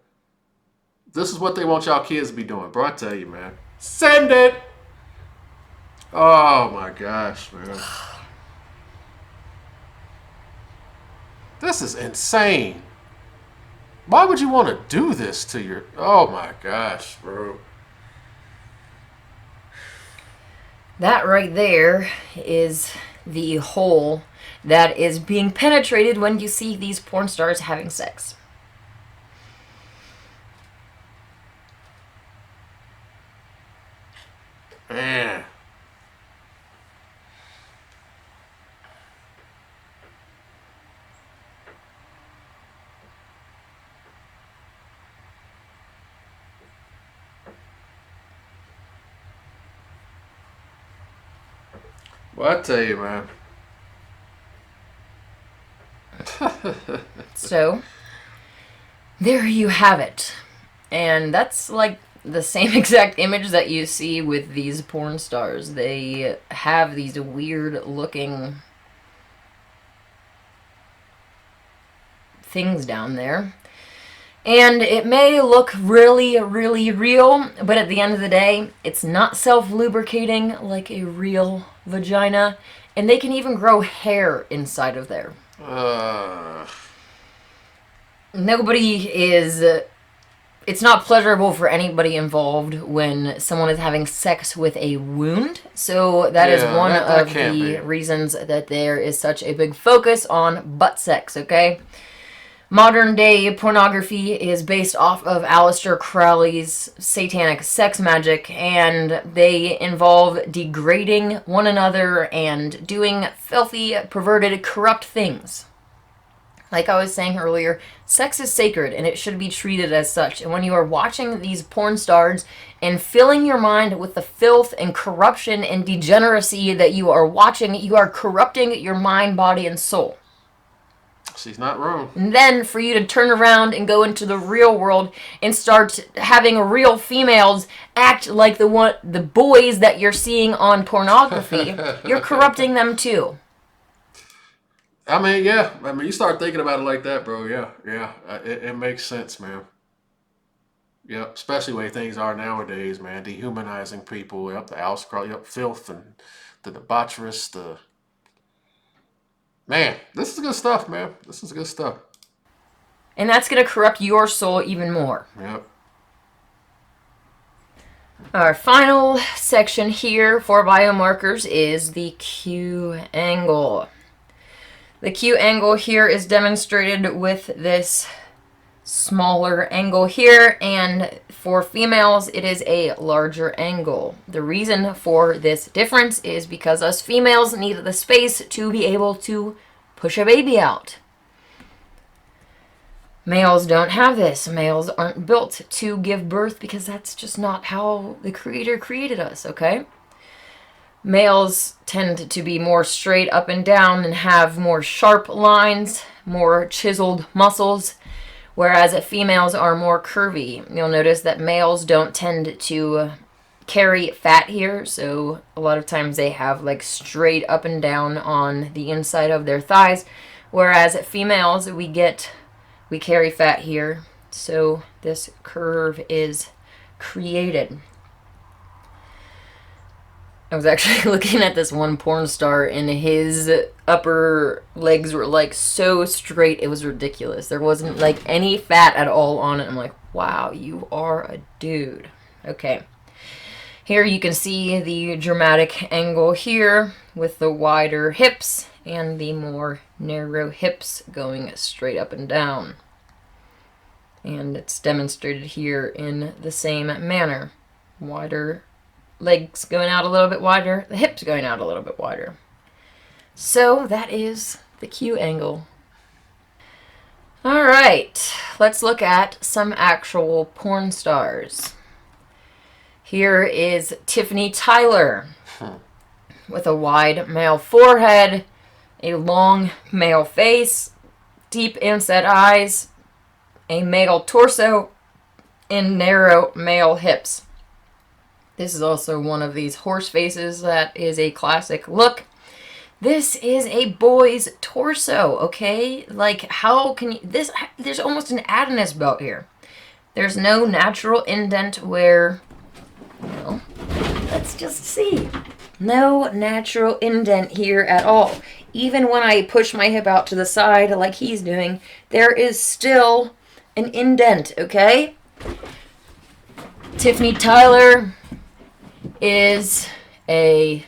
Speaker 1: This is what they want y'all kids to be doing, bro. I tell you, man. Send it. Oh my gosh, man. This is insane. Why would you want to do this to your... Oh my gosh, bro.
Speaker 3: That right there is the hole that is being penetrated when you see these porn stars having sex.
Speaker 1: Man. Well, I tell you, man.
Speaker 3: So, there you have it. And that's like the same exact image that you see with these porn stars. They have these weird looking things down there. And it may look really, really real, but at the end of the day, it's not self-lubricating like a real vagina. And they can even grow hair inside of there. Nobody is... it's not pleasurable for anybody involved when someone is having sex with a wound. So that is one of the reasons that there is such a big focus on butt sex, okay? Modern day pornography is based off of Aleister Crowley's satanic sex magic, and they involve degrading one another and doing filthy, perverted, corrupt things. Like I was saying earlier, sex is sacred and it should be treated as such. And when you are watching these porn stars and filling your mind with the filth and corruption and degeneracy that you are watching, you are corrupting your mind, body, and soul.
Speaker 1: She's not wrong.
Speaker 3: And then for you to turn around and go into the real world and start having real females act like the boys that you're seeing on pornography, you're corrupting them too.
Speaker 1: I mean, yeah. I mean, you start thinking about it like that, bro. Yeah, yeah. It makes sense, man. Yep. Especially the way things are nowadays, man. Dehumanizing people. Yep. The outcry, yep. Filth and the debaucherous. Man, this is good stuff, man. This is good stuff.
Speaker 3: And that's going to corrupt your soul even more.
Speaker 1: Yep.
Speaker 3: Our final section here for biomarkers is the Q angle. The Q angle here is demonstrated with this smaller angle here, and for females it is a larger angle. The reason for this difference is because us females need the space to be able to push a baby out. Males don't have this. Males aren't built to give birth because that's just not how the Creator created us, okay? Males tend to be more straight up and down and have more sharp lines, more chiseled muscles, whereas females are more curvy. You'll notice that males don't tend to carry fat here, so a lot of times they have like straight up and down on the inside of their thighs, whereas females, we carry fat here, so this curve is created. I was actually looking at this one porn star and his upper legs were like so straight, it was ridiculous. There wasn't like any fat at all on it. I'm like, wow, you are a dude. Okay. Here you can see the dramatic angle here with the wider hips and the more narrow hips going straight up and down. And it's demonstrated here in the same manner. Wider legs going out a little bit wider, the hips going out a little bit wider. So that is the Q angle. Alright, let's look at some actual porn stars. Here is Tiffany Tyler with a wide male forehead, a long male face, deep inset eyes, a male torso, and narrow male hips. This is also one of these horse faces that is a classic look. This is a boy's torso, okay? Like, how can you... there's almost an Adonis belt here. There's no natural indent where... Well, let's just see. No natural indent here at all. Even when I push my hip out to the side like he's doing, there is still an indent, okay? Tiffany Tyler is a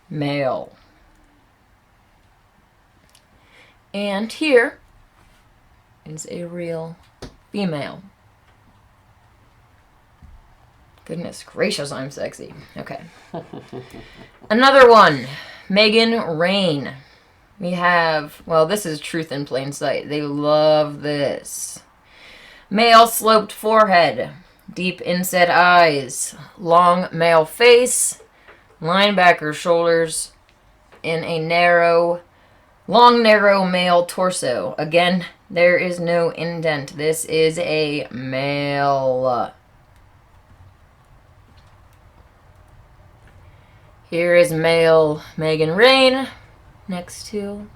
Speaker 3: male. And here is a real female. Goodness gracious, I'm sexy. Okay. Another one. Megan Rain. We have, well, this is Truth in Plain Sight. They love this. Male sloped forehead. Deep inset eyes. Long male face. Linebacker shoulders. In a long narrow male torso. Again, there is no indent. This is a male. Here is male Megan Rain next to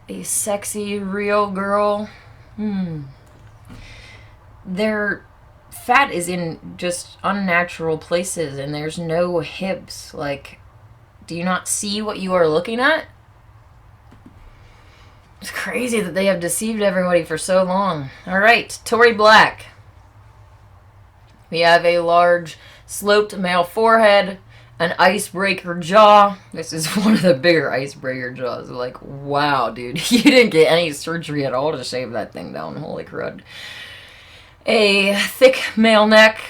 Speaker 3: a sexy real girl. Their fat is in just unnatural places and there's no hips. Like, do you not see what you are looking at? It's crazy that they have deceived everybody for so long. Alright, Tory Black. We have a large sloped male forehead, an icebreaker jaw. This is one of the bigger icebreaker jaws. Like, wow, dude. You didn't get any surgery at all to shave that thing down. Holy crud. A thick male neck,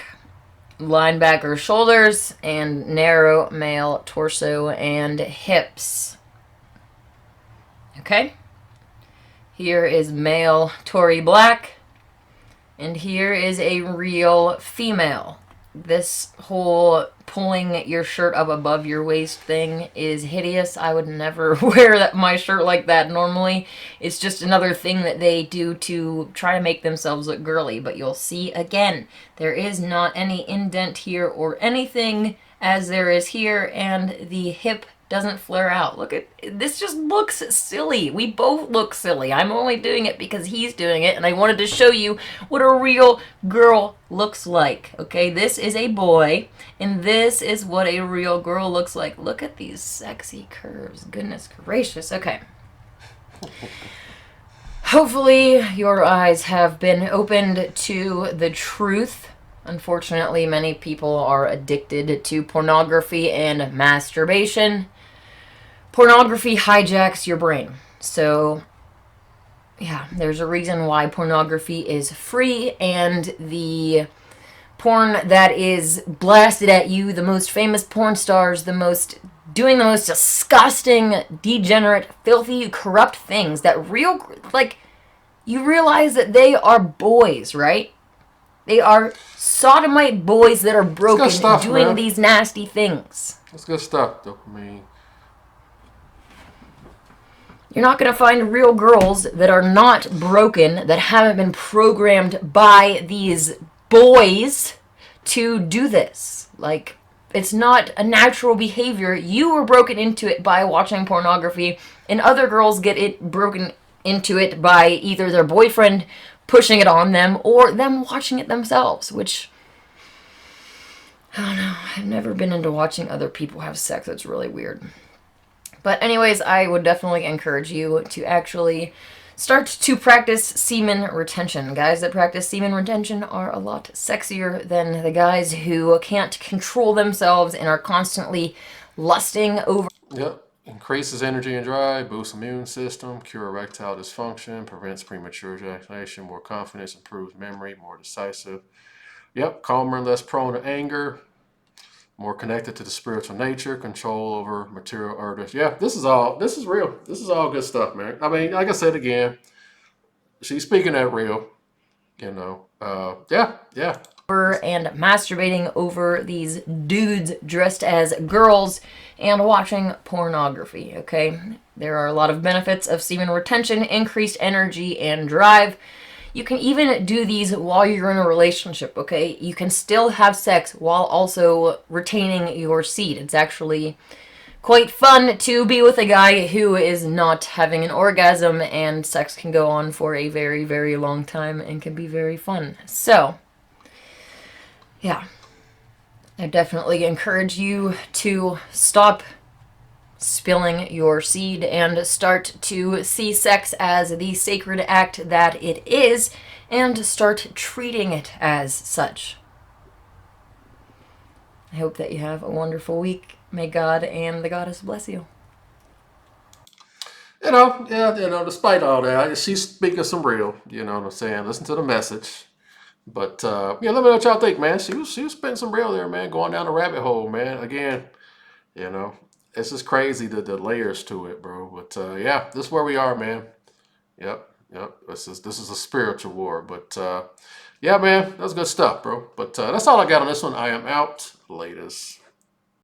Speaker 3: linebacker shoulders, and narrow male torso and hips. Okay? Here is male Tory Black. And here is a real female. This whole pulling your shirt up above your waist thing is hideous. I would never wear my shirt like that normally. It's just another thing that they do to try to make themselves look girly. But you'll see, again, there is not any indent here or anything as there is here, and the hip doesn't flare out. Look at this, just looks silly. We both look silly. I'm only doing it because he's doing it, and I wanted to show you what a real girl looks like. Okay, this is a boy, and this is what a real girl looks like. Look at these sexy curves. Goodness gracious. Okay. Hopefully your eyes have been opened to the truth. Unfortunately, many people are addicted to pornography and masturbation. Pornography hijacks your brain. So, yeah, there's a reason why pornography is free, and the porn that is blasted at you, the most famous porn stars, doing the most disgusting, degenerate, filthy, corrupt things that you realize that they are boys, right? They are sodomite boys that are broken
Speaker 1: stuff,
Speaker 3: doing
Speaker 1: man.
Speaker 3: these nasty things.
Speaker 1: That's good stuff, dopamine.
Speaker 3: You're not going to find real girls that are not broken, that haven't been programmed by these boys to do this. Like, it's not a natural behavior. You were broken into it by watching pornography, and other girls get it broken into it by either their boyfriend pushing it on them or them watching it themselves, which, I don't know, I've never been into watching other people have sex. It's really weird. But anyways, I would definitely encourage you to actually start to practice semen retention. Guys that practice semen retention are a lot sexier than the guys who can't control themselves and are constantly lusting over.
Speaker 1: Yep. Increases energy and drive, boosts immune system, cure erectile dysfunction, prevents premature ejaculation, more confidence, improves memory, more decisive. Yep. Calmer and less prone to anger. More connected to the spiritual nature, control over material urges. Yeah, this is real. This is all good stuff, man. I mean, like I said again, she's speaking that real, you know. Yeah.
Speaker 3: And masturbating over these dudes dressed as girls and watching pornography, okay? There are a lot of benefits of semen retention, increased energy and drive. You can even do these while you're in a relationship, okay? You can still have sex while also retaining your seed. It's actually quite fun to be with a guy who is not having an orgasm, and sex can go on for a very, very long time and can be very fun. So, yeah. I definitely encourage you to stop spilling your seed and start to see sex as the sacred act that it is, and start treating it as such. I hope that you have a wonderful week. May God and the goddess bless you.
Speaker 1: Despite all that, she's speaking some real, you know what I'm saying? Listen to the message. But, let me know what y'all think, man. She was spitting some real there, man, going down the rabbit hole, man. Again, it's just crazy, the layers to it, bro. But, this is where we are, man. Yep. This is a spiritual war. But, man, that's good stuff, bro. But that's all I got on this one. I am out. Latest.